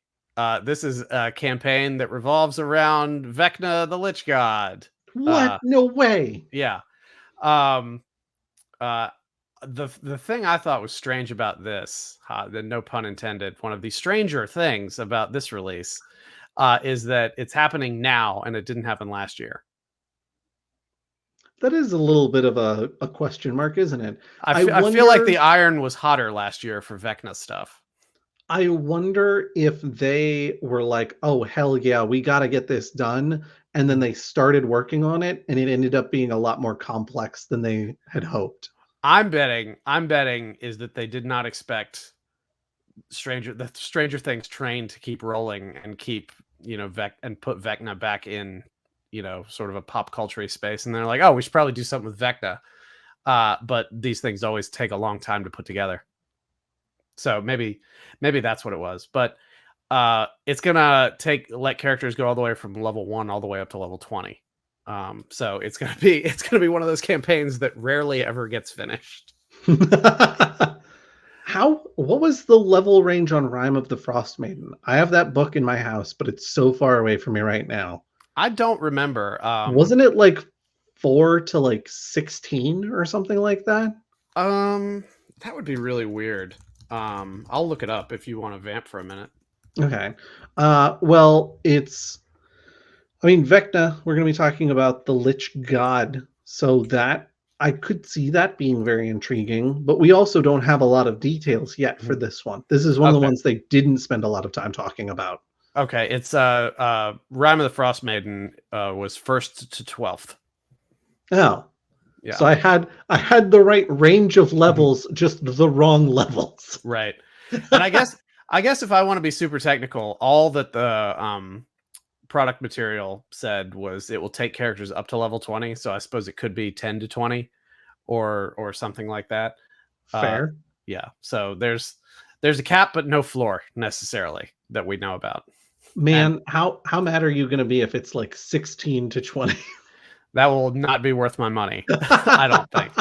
this is a campaign that revolves around Vecna, the lich-god. what? No way. Yeah. The thing I thought was strange about this, no pun intended, one of the stranger things about this release is that it's happening now and it didn't happen last year. That is a little bit of a question mark, isn't it? I feel like the iron was hotter last year for Vecna stuff. I wonder if they were like, oh, hell yeah, we got to get this done. And then they started working on it and it ended up being a lot more complex than they had hoped. I'm betting is that they did not expect Stranger Things train to keep rolling and keep, and put Vecna back in, sort of a pop culture space. And they're like, oh, we should probably do something with Vecna. But these things always take a long time to put together. So maybe that's what it was. But it's gonna let characters go all the way from level 1 all the way up to level 20. So it's gonna be one of those campaigns that rarely ever gets finished. What was the level range on Rime of the Frost Maiden? I have that book in my house, but it's so far away from me right now. I don't remember. Wasn't it like 4 to like 16 or something like that? That would be really weird. I'll look it up if you want to vamp for a minute. Okay. Well, Vecna, we're going to be talking about the lich-god. So that I could see that being very intriguing, but we also don't have a lot of details yet for this one. This is one of the ones they didn't spend a lot of time talking about. Okay, it's Rime of the Frost Maiden was 1st to 12th. Oh. Yeah. So I had the right range of levels, just the wrong levels. Right. And I guess if I want to be super technical, all that the product material said was it will take characters up to level 20. So I suppose it could be 10 to 20 or something like that. Fair. Yeah. So there's a cap, but no floor necessarily that we know about. Man, how mad are you going to be if it's like 16 to 20? That will not be worth my money. I don't think.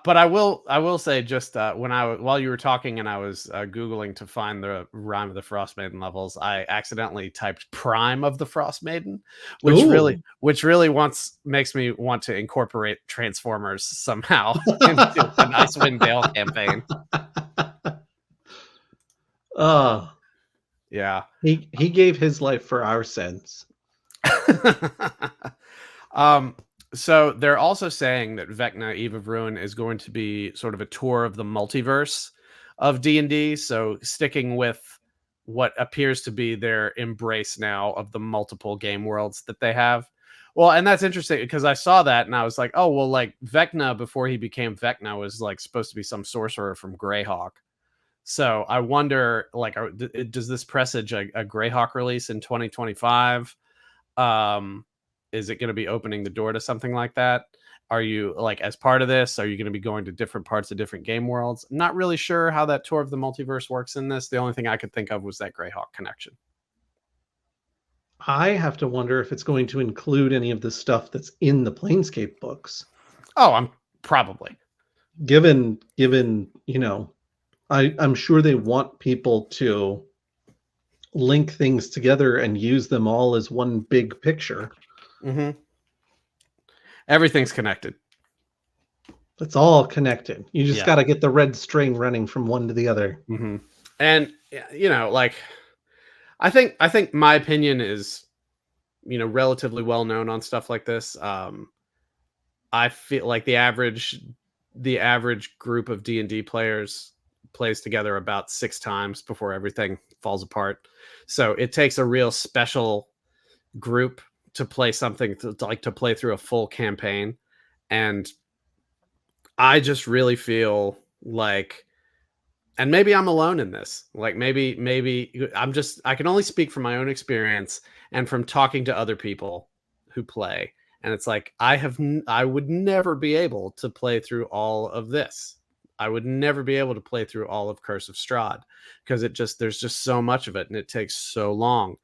But I will say just while you were talking and I was Googling to find the Rime of the Frost Maiden levels, I accidentally typed Prime of the Frost Maiden, which really makes me want to incorporate Transformers somehow into an Icewind Dale campaign. Yeah. He gave his life for our sins. So they're also saying that Vecna, Eve of Ruin is going to be sort of a tour of the multiverse of D&D. So sticking with what appears to be their embrace now of the multiple game worlds that they have. Well, and that's interesting because I saw that and I was like, oh, well, like Vecna before he became Vecna was like supposed to be some sorcerer from Greyhawk. So I wonder, like, does this presage a Greyhawk release in 2025? Is it going to be opening the door to something like that? Are you, like, as part of this, are you going to be going to different parts of different game worlds? I'm not really sure how that tour of the multiverse works in this. The only thing I could think of was that Greyhawk connection. I have to wonder if it's going to include any of the stuff that's in the Planescape books. Oh, I'm probably. Given, I'm sure they want people to link things together and use them all as one big picture. Mm-hmm. Everything's connected. It's all connected. You just Yeah. got to get the red string running from one to the other. Mm-hmm. And like I think my opinion is relatively well known on stuff like this. I feel like the average group of D&D players plays together about 6 times before everything falls apart. So it takes a real special group to play something to play through a full campaign. And I just really feel like, and maybe I'm alone in this, like maybe I can only speak from my own experience and from talking to other people who play. And it's like, I would never be able to play through all of this. I would never be able to play through all of Curse of Strahd because there's just so much of it and it takes so long.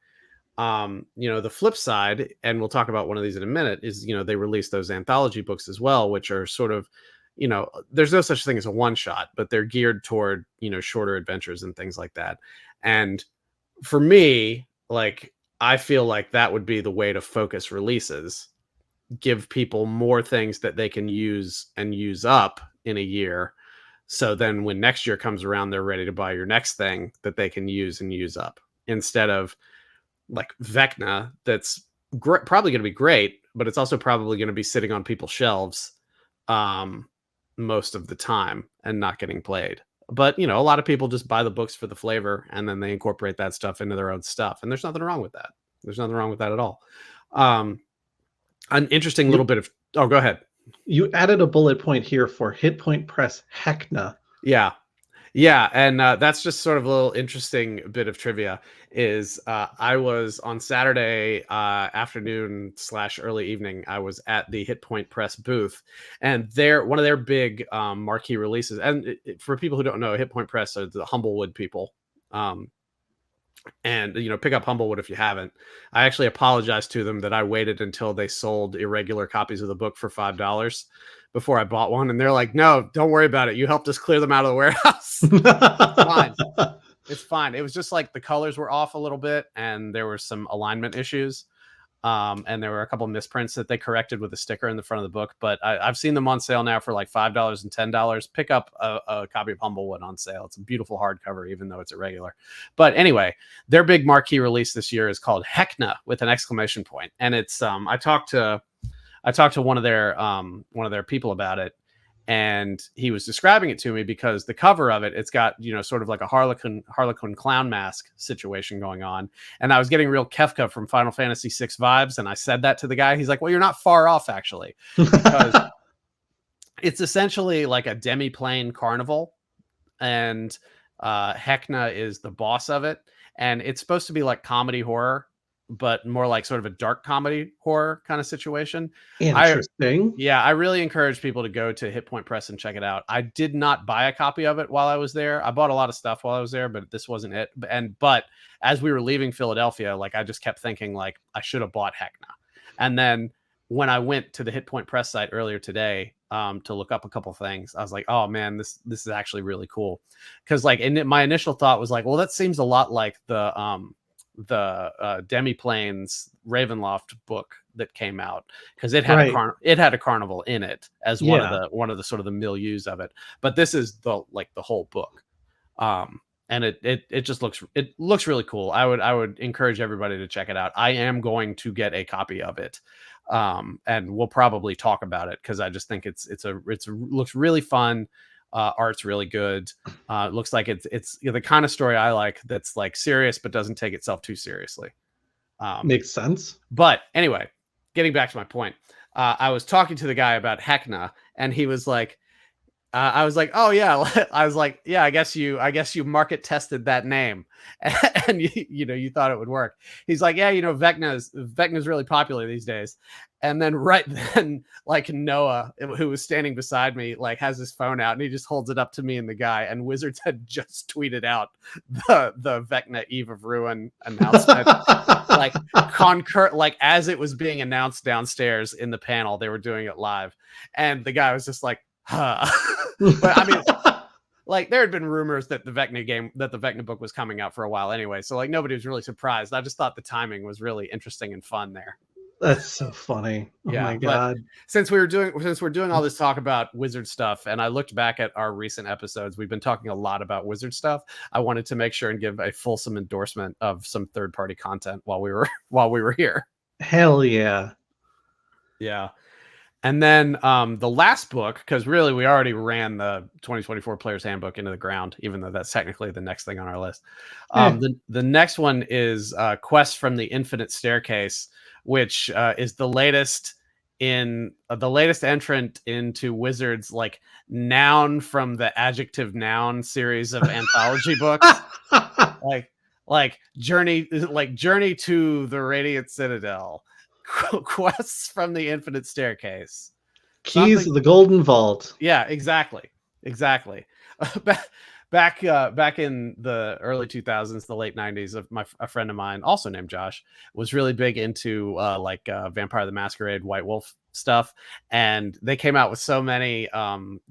The flip side, and we'll talk about one of these in a minute, is they release those anthology books as well, which are sort of, there's no such thing as a one shot, but they're geared toward shorter adventures and things like that. And for me, like, I feel like that would be the way to focus releases. Give people more things that they can use and use up in a year. So then when next year comes around, they're ready to buy your next thing that they can use and use up, instead of like Vecna. That's probably going to be great, but it's also probably going to be sitting on people's shelves most of the time and not getting played. But a lot of people just buy the books for the flavor and then they incorporate that stuff into their own stuff. And there's nothing wrong with that. There's nothing wrong with that at all. An interesting little bit of, oh, go ahead. You added a bullet point here for Hit Point Press Vecna. Yeah. And that's just sort of a little interesting bit of trivia is I was on Saturday afternoon / early evening. I was at the Hit Point Press booth, and one of their big marquee releases. And for people who don't know, Hit Point Press are the Humblewood people. And pick up Humblewood if you haven't. I actually apologized to them that I waited until they sold irregular copies of the book for $5 before I bought one, and they're like, "No, don't worry about it. You helped us clear them out of the warehouse. It's fine. It's fine." It was just like the colors were off a little bit, and there were some alignment issues, and there were a couple of misprints that they corrected with a sticker in the front of the book. But I've seen them on sale now for like $5 and $10. Pick up a copy of Humblewood on sale. It's a beautiful hardcover, even though it's irregular. But anyway, their big marquee release this year is called Vecna with an exclamation point, and it's I talked to one of their people about it, and he was describing it to me because the cover of it, it's got, sort of like a Harlequin clown mask situation going on. And I was getting real Kefka from Final Fantasy VI vibes. And I said that to the guy. He's like, "Well, you're not far off, actually." Because it's essentially like a demi-plane carnival. And Vecna is the boss of it. And it's supposed to be like comedy horror, but more like sort of a dark comedy horror kind of situation. Interesting. I really encourage people to go to Hit Point Press and check it out. I did not buy a copy of it while I was there. I bought a lot of stuff while I was there, but this wasn't it. But as we were leaving Philadelphia, like, I just kept thinking, like, I should have bought Vecna. And then when I went to the Hit Point Press site earlier today to look up a couple things, I was like, "Oh man, this is actually really cool." Because like, my initial thought was like, well, that seems a lot like the Demiplanes Ravenloft book that came out, because it had a carnival in it as one of the sort of the milieus of it. But this is the whole book, and it just looks really cool. I would encourage everybody to check it out. I am going to get a copy of it, and we'll probably talk about it because I just think it looks really fun. Art's really good. It looks like it's the kind of story I like, that's like serious but doesn't take itself too seriously. Makes sense. But anyway, getting back to my point, I was talking to the guy about Vecna, and he was like, I was like, "Oh yeah," I was like, "Yeah, I guess you market tested that name, and you thought it would work." He's like, "Yeah, Vecna's really popular these days." And then right then, like, Noah, who was standing beside me, like, has his phone out and he just holds it up to me and the guy, and Wizards had just tweeted out the Vecna Eve of Ruin announcement, like as it was being announced downstairs in the panel. They were doing it live, and the guy was just like, "Huh." But I mean, like, there had been rumors that the Vecna book was coming out for a while anyway, so like nobody was really surprised. I just thought the timing was really interesting and fun there. That's so funny. Oh Yeah, my but god. since we're doing all this talk about wizard stuff, and I looked back at our recent episodes, we've been talking a lot about wizard stuff. I wanted to make sure and give a fulsome endorsement of some third-party content while we were here. Hell yeah. Yeah. And then the last book, because really we already ran the 2024 Player's Handbook into the ground, even though that's technically the next thing on our list. The next one is Quest from the Infinite Staircase, which is the latest entrant into Wizards, like noun from the adjective noun series of anthology books, like journey to the Radiant Citadel. Quests from the Infinite Staircase. Keys of the Golden Vault. Yeah, exactly. Back in the early 2000s, the late 90s, a friend of mine, also named Josh, was really big into Vampire the Masquerade, White Wolf stuff, and they came out with so many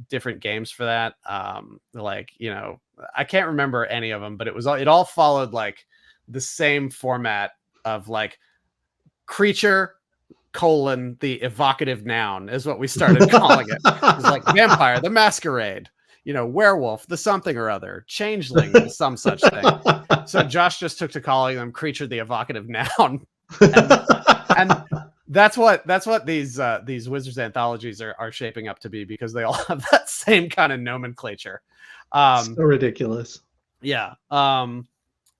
different games for that. I can't remember any of them, but it all followed like the same format of like creature the evocative noun is what we started calling it. It's like Vampire the Masquerade, werewolf the something or other, changeling some such thing. So Josh just took to calling them creature the evocative noun, and that's what these Wizards anthologies are shaping up to be, because they all have that same kind of nomenclature. So ridiculous. Yeah.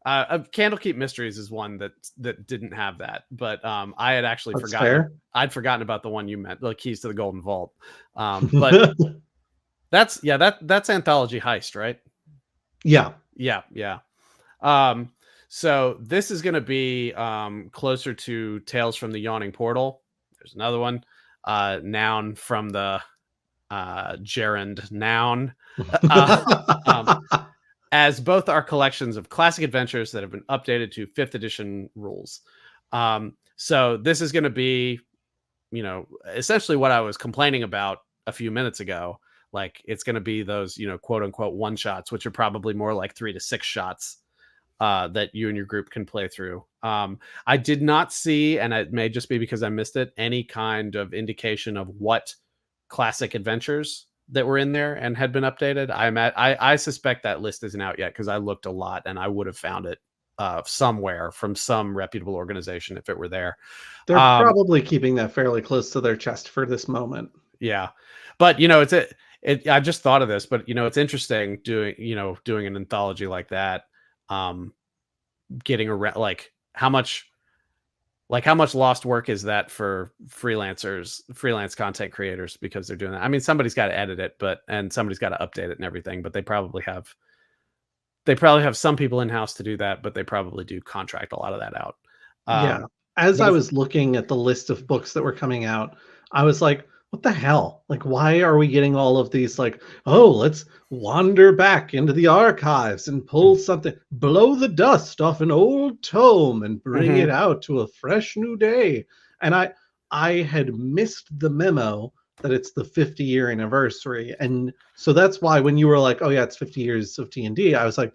Candlekeep Mysteries is one that didn't have that, but I had actually forgotten. Fair. I'd forgotten about the one you meant, the Keys to the Golden Vault. But that's Anthology Heist, right? Yeah. So this is going to be closer to Tales from the Yawning Portal. There's another one, noun from the gerund noun. As both are collections of classic adventures that have been updated to 5th edition rules. So this is going to be, essentially what I was complaining about a few minutes ago. Like, it's going to be those, quote unquote one shots, which are probably more like 3 to 6 shots that you and your group can play through. I did not see, and it may just be because I missed it, any kind of indication of what classic adventures that were in there and had been updated. I suspect that list isn't out yet, because I looked a lot and I would have found it somewhere from some reputable organization if it were there. They're probably keeping that fairly close to their chest for this moment. Yeah, but I just thought of this, but it's interesting doing an anthology like that, getting around like how much lost work is that for freelance content creators, because they're doing that. I mean, somebody's got to edit it, and somebody's got to update it and everything, but they probably have some people in-house to do that, but they probably do contract a lot of that out. Yeah. As I was looking at the list of books that were coming out, I was like, what the hell? Like, why are we getting all of these, like, oh, let's wander back into the archives and pull something, blow the dust off an old tome and bring it out to a fresh new day. And I had missed the memo that it's the 50-year anniversary. And so that's why when you were like, oh yeah, it's 50 years of D&D, I was like,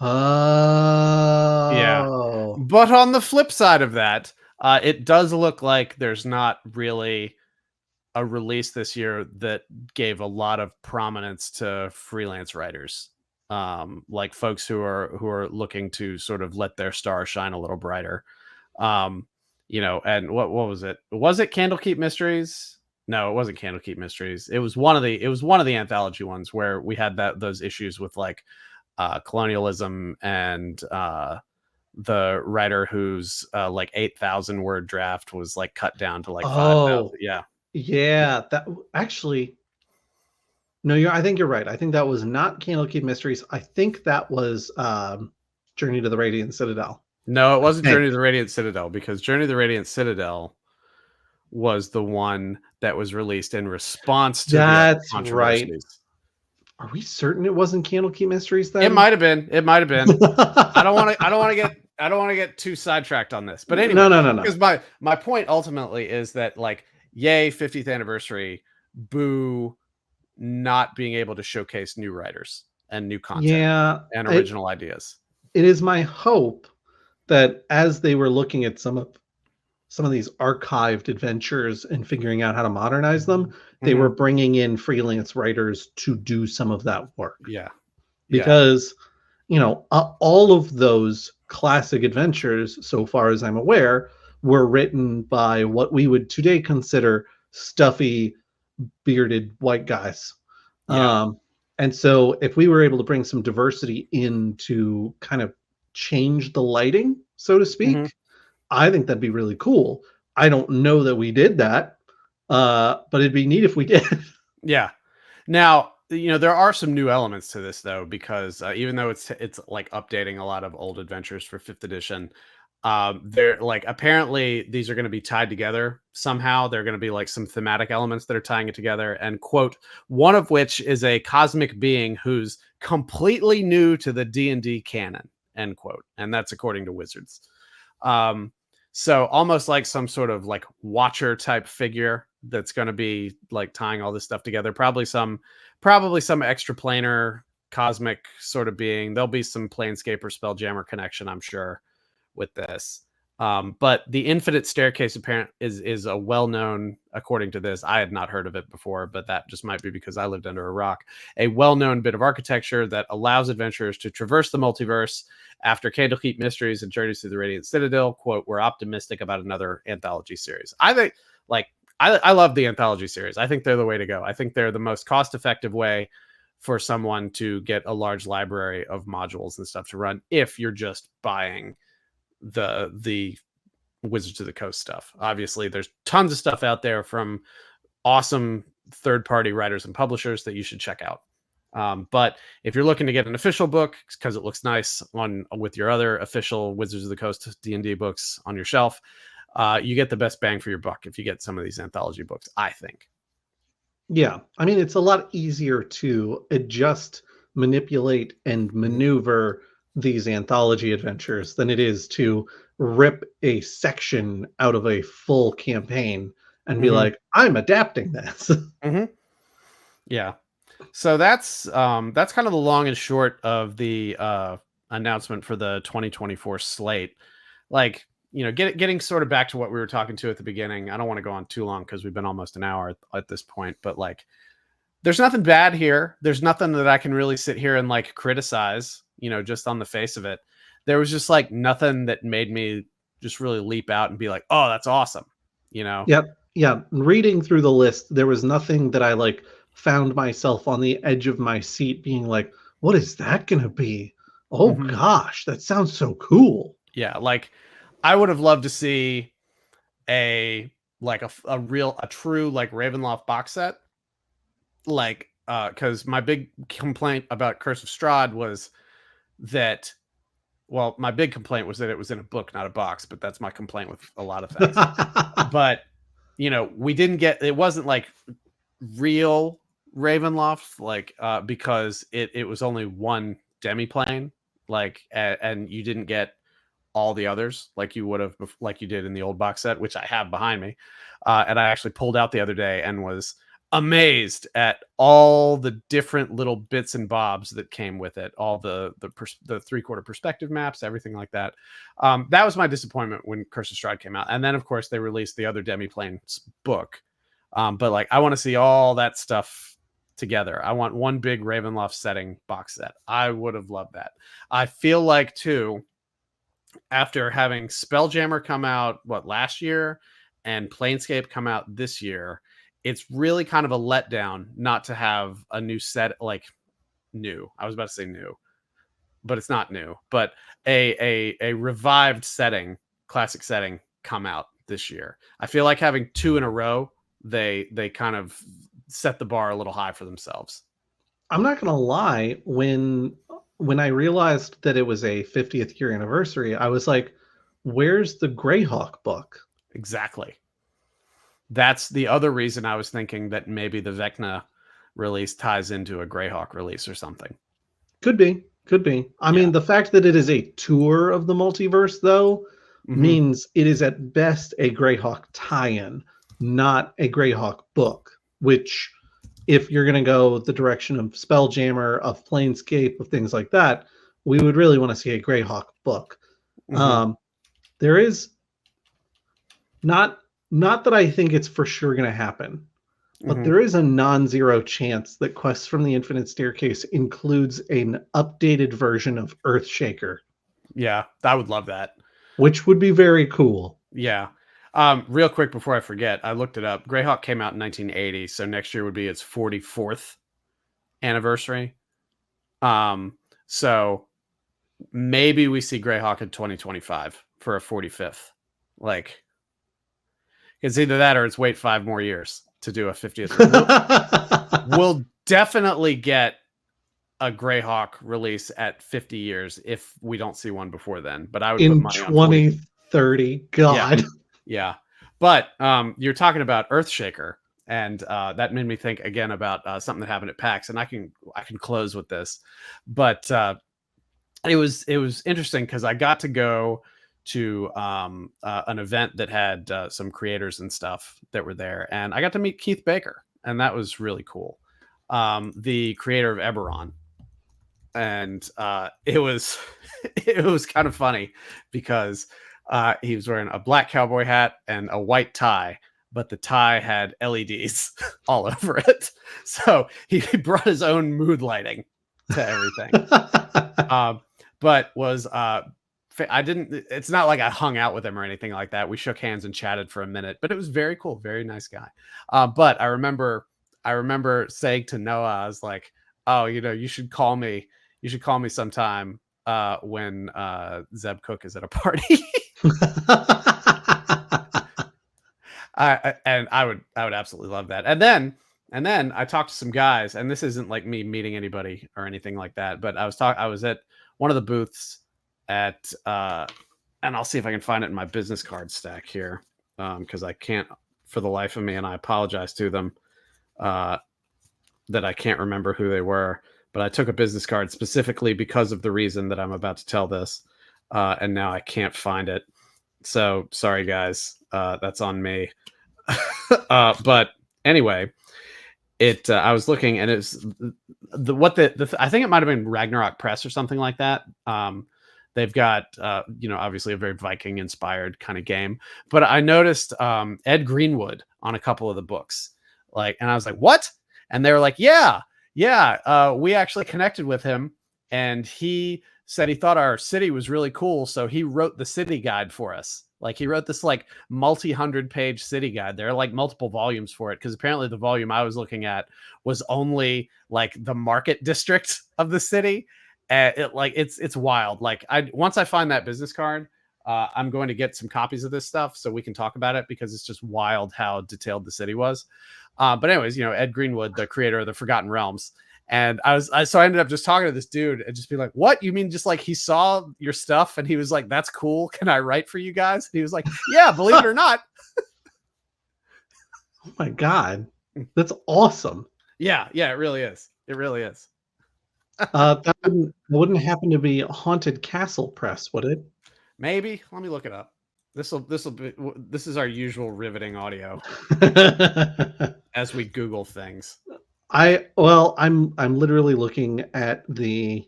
oh. Yeah. But on the flip side of that, it does look like there's not really a release this year that gave a lot of prominence to freelance writers, like folks who are looking to sort of let their star shine a little brighter. And what was it? Was it Candlekeep Mysteries? No, it wasn't Candlekeep Mysteries. It was one of the anthology ones where we had those issues with like colonialism and the writer whose like 8,000 word draft was like cut down to like 5,000. Yeah, that actually, no, I think you're right. I think that was not Candlekeep Mysteries. I think that was Journey to the Radiant Citadel. No, it wasn't Journey to the Radiant Citadel, because Journey to the Radiant Citadel was the one that was released in response to the controversies. Right. Are we certain it wasn't Candlekeep Mysteries then? It might have been. I don't want to get too sidetracked on this. But anyway, no. Because my point ultimately is that, like, yay, 50th anniversary, boo, not being able to showcase new writers and new content and original ideas. It is my hope that as they were looking at some of some of these archived adventures and figuring out how to modernize them, they were bringing in freelance writers to do some of that work. Yeah. Because, all of those classic adventures, so far as I'm aware, were written by what we would today consider stuffy, bearded white guys. Yeah. And so if we were able to bring some diversity in to kind of change the lighting, so to speak, I think that'd be really cool. I don't know that we did that, but it'd be neat if we did. Yeah. Now, there are some new elements to this though, because even though it's like updating a lot of old adventures for 5th edition, they're like, apparently these are going to be tied together somehow. They're going to be like some thematic elements that are tying it together, and quote, one of which is a cosmic being who's completely new to the D&D canon, end quote. And that's according to Wizards. So almost like some sort of like watcher type figure that's going to be like tying all this stuff together. Probably some extraplanar cosmic sort of being. There'll be some Planescaper Spelljammer connection, I'm sure, with this. But the Infinite Staircase apparent is a well-known, according to this, I had not heard of it before, but that just might be because I lived under a rock, a well-known bit of architecture that allows adventurers to traverse the multiverse after Candlekeep Mysteries and Journeys through the Radiant Citadel. Quote, we're optimistic about another anthology series. I think, like, I love the anthology series. I think they're the way to go. I think they're the most cost-effective way for someone to get a large library of modules and stuff to run if you're just buying the Wizards of the Coast stuff. Obviously, there's tons of stuff out there from awesome third-party writers and publishers that you should check out. But if you're looking to get an official book because it looks nice with your other official Wizards of the Coast D&D books on your shelf, you get the best bang for your buck if you get some of these anthology books, I think. Yeah. I mean, it's a lot easier to adjust, manipulate, and maneuver these anthology adventures than it is to rip a section out of a full campaign and be like, I'm adapting this. Yeah. So that's kind of the long and short of the announcement for the 2024 slate. Like, getting sort of back to what we were talking to at the beginning. I don't want to go on too long because we've been almost an hour at this point, but like, there's nothing bad here. There's nothing that I can really sit here and like criticize, just on the face of it. There was just like nothing that made me just really leap out and be like, oh, that's awesome. Yep. Yeah. Reading through the list, there was nothing that I like found myself on the edge of my seat being like, what is that going to be? Oh gosh, that sounds so cool. Yeah. Like, I would have loved to see a true like Ravenloft box set. Like, because my big complaint about Curse of Strahd was that, well, my big complaint was that it was in a book, not a box, but that's my complaint with a lot of things. But, we didn't get, it wasn't like real Ravenloft, like, because it was only one demiplane, like, and you didn't get all the others like you would have, like you did in the old box set, which I have behind me. And I actually pulled out the other day and was amazed at all the different little bits and bobs that came with it, all the 3/4 perspective maps, everything like that. That was my disappointment when Curse of Strahd came out. And then of course they released the other demiplanes book. But like, I want to see all that stuff together. I want one big Ravenloft setting box set. I would have loved that. I feel like too, after having Spelljammer come out last year and Planescape come out this year, it's really kind of a letdown not to have a new set, like new. I was about to say new, but it's not new, but a revived setting, classic setting come out this year. I feel like having 2 in a row, they kind of set the bar a little high for themselves. I'm not going to lie. When I realized that it was a 50th year anniversary, I was like, where's the Greyhawk book? Exactly. That's the other reason I was thinking that maybe the Vecna release ties into a Greyhawk release or something. Could be. I mean, the fact that it is a tour of the multiverse, though, means it is at best a Greyhawk tie-in, not a Greyhawk book, which, if you're going to go the direction of Spelljammer, of Planescape, of things like that, we would really want to see a Greyhawk book. There is Not that I think it's for sure going to happen, but Mhm. there is a non-zero chance that Quests from the Infinite Staircase includes an updated version of Earthshaker, Yeah, I would love that. which would be very cool. Yeah. Real quick before I forget, I looked it up. Greyhawk came out in 1980, so next year would be its 44th anniversary. So maybe we see Greyhawk in 2025 for a 45th. Like, it's either that or it's wait 5 more years to do a 50th. We'll definitely get a Greyhawk release at 50 years if we don't see one before then. But I would put In money on 40. 2030. God. Yeah. But you're talking about Earthshaker, and that made me think again about something that happened at PAX, and I can close with this. But it was interesting because I got to go to an event that had some creators and stuff that were there, and I got to meet Keith Baker, and that was really cool. The creator of Eberron. And it was kind of funny because he was wearing a black cowboy hat and a white tie, but the tie had LEDs all over it. So he brought his own mood lighting to everything. But was I didn't. It's not like I hung out with him or anything like that. We shook hands and chatted for a minute, but it was very cool, very nice guy. But I remember saying to Noah, I was like, "Oh, you should call me. You should call me sometime when Zeb Cook is at a party." I would absolutely love that. And then I talked to some guys, and this isn't like me meeting anybody or anything like that, but I was at one of the booths at and I'll see if I can find it in my business card stack here, because I can't for the life of me, and I apologize to them that I can't remember who they were. But I took a business card specifically because of the reason that I'm about to tell this. And now I can't find it. So sorry, guys. That's on me. But anyway, I was looking, and it's I think it might have been Ragnarok Press or something like that. They've got, obviously a very Viking inspired kind of game. But I noticed Ed Greenwood on a couple of the books. And I was like, what? And they were like, yeah, we actually connected with him, and he said he thought our city was really cool, so he wrote the city guide for us. He wrote this multi-100-page city guide. There are multiple volumes for it, because apparently the volume I was looking at was only the market district of the city. It's wild. Once I find that business card, I'm going to get some copies of this stuff so we can talk about it, because it's just wild how detailed the city was. But anyways, Ed Greenwood, the creator of the Forgotten Realms. And so I ended up just talking to this dude and just be like, what? You mean just he saw your stuff and he was like, that's cool. Can I write for you guys? And he was like, yeah, believe it or not. Oh my God. That's awesome. Yeah, it really is. It really is. That wouldn't happen to be Haunted Castle Press, would it? Maybe. Let me look it up. This is our usual riveting audio as we Google things. I'm literally looking at the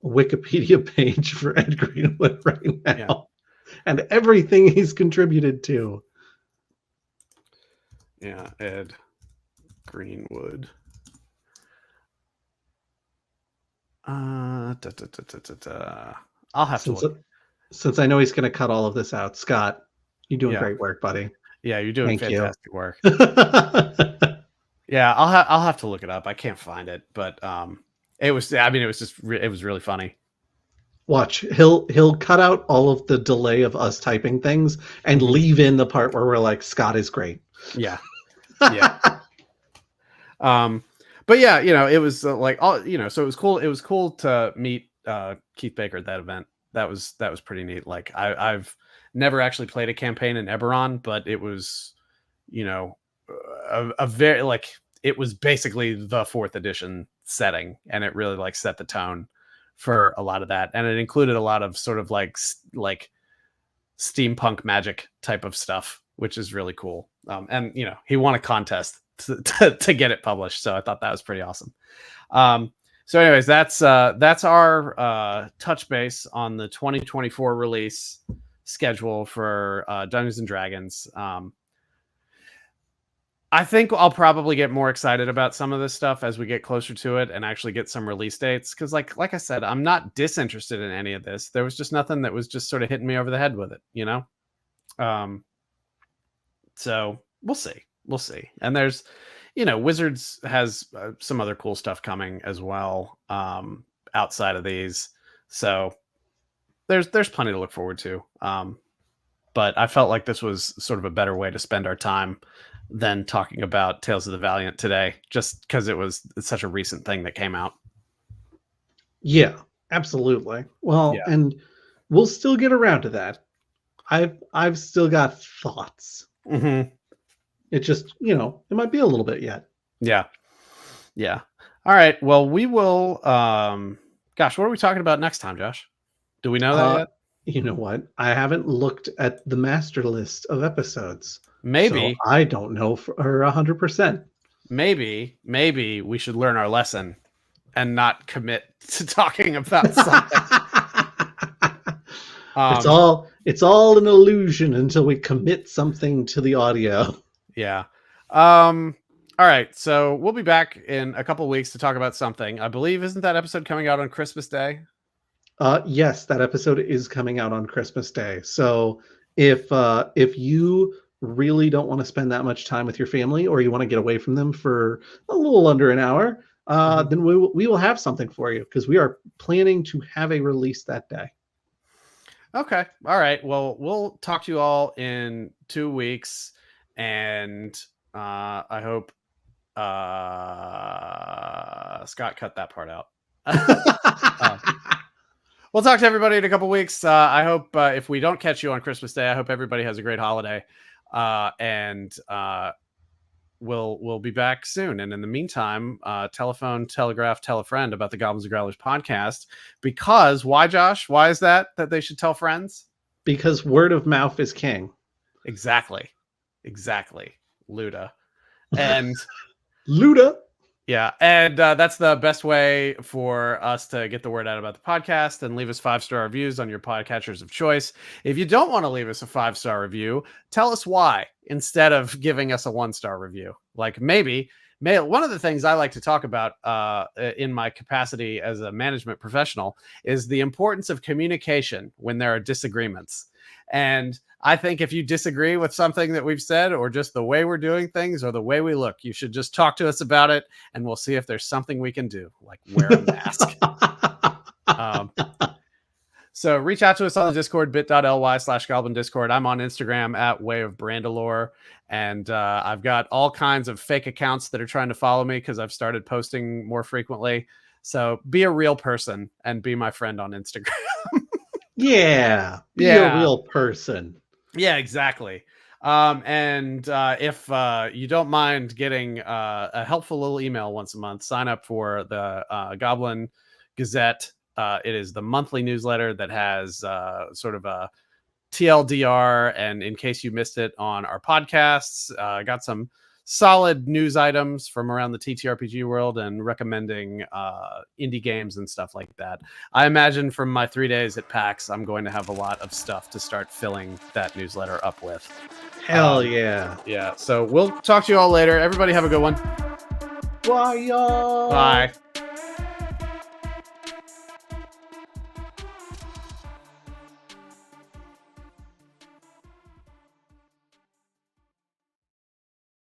Wikipedia page for Ed Greenwood right now, and everything he's contributed to. Yeah, Ed Greenwood. I'll have to look. Since I know he's going to cut all of this out, Scott, you're doing great work, buddy. Yeah, you're doing fantastic work. Yeah, I'll have to look it up. I can't find it, but it was really funny. Watch, he'll cut out all of the delay of us typing things and leave in the part where we're like, Scott is great. Yeah. But yeah, it was so it was cool. It was cool to meet Keith Baker at that event. That was pretty neat. I've never actually played a campaign in Eberron, but it was, a very it was basically the 4th edition setting, and it really set the tone for a lot of that, and it included a lot of sort of steampunk magic type of stuff, which is really cool. And he won a contest to get it published, so I thought that was pretty awesome. So anyways, that's our touch base on the 2024 release schedule for Dungeons and Dragons. I think I'll probably get more excited about some of this stuff as we get closer to it and actually get some release dates. Because like I said, I'm not disinterested in any of this. There was just nothing that was just sort of hitting me over the head with it, you know? So we'll see. We'll see. And there's, Wizards has some other cool stuff coming as well outside of these. So there's plenty to look forward to. But I felt like this was sort of a better way to spend our time than talking about Tales of the Valiant today, just because it's such a recent thing that came out. Yeah, absolutely. Well, and we'll still get around to that. I've still got thoughts. Mm-hmm. It just, it might be a little bit yet. Yeah. Yeah. All right. Well, we will. Gosh, what are we talking about next time, Josh? Do we know that yet? You know what? I haven't looked at the master list of episodes. Maybe. So I don't know for 100%. Maybe we should learn our lesson and not commit to talking about something. It's all an illusion until we commit something to the audio. Yeah. All right. So we'll be back in a couple of weeks to talk about something. I believe, isn't that episode coming out on Christmas Day? Yes, that episode is coming out on Christmas Day. So if you really don't want to spend that much time with your family, or you want to get away from them for a little under an hour, then we will have something for you, because we are planning to have a release that day. Okay. All right. Well, we'll talk to you all in 2 weeks, and I hope Scott cut that part out. We'll talk to everybody in a couple weeks. I hope if we don't catch you on Christmas Day, I hope everybody has a great holiday. And we'll be back soon. And in the meantime, telephone, telegraph, tell a friend about the Goblins and Growlers podcast. Because why, Josh? Why is that they should tell friends? Because word of mouth is king. Exactly. Luda. And Luda. Yeah, and that's the best way for us to get the word out about the podcast, and leave us 5-star reviews on your podcatchers of choice. If you don't want to leave us a 5-star review, tell us why instead of giving us a 1-star review. Like maybe one of the things I like to talk about in my capacity as a management professional is the importance of communication when there are disagreements. And I think if you disagree with something that we've said, or just the way we're doing things, or the way we look, you should just talk to us about it, and we'll see if there's something we can do, like wear a mask. So reach out to us on the Discord, bit.ly/Goblin Discord. I'm on Instagram at Way of Brandalore, and I've got all kinds of fake accounts that are trying to follow me because I've started posting more frequently. So be a real person and be my friend on Instagram. Yeah, be a real person. Yeah, exactly. And if you don't mind getting a helpful little email once a month, sign up for the Goblin Gazette. It is the monthly newsletter that has sort of a TLDR, and in case you missed it on our podcasts, got some solid news items from around the TTRPG world and recommending indie games and stuff like that. I imagine from my 3 days at PAX, I'm going to have a lot of stuff to start filling that newsletter up with. Hell yeah. Yeah. So we'll talk to you all later. Everybody have a good one. Bye, y'all. Bye.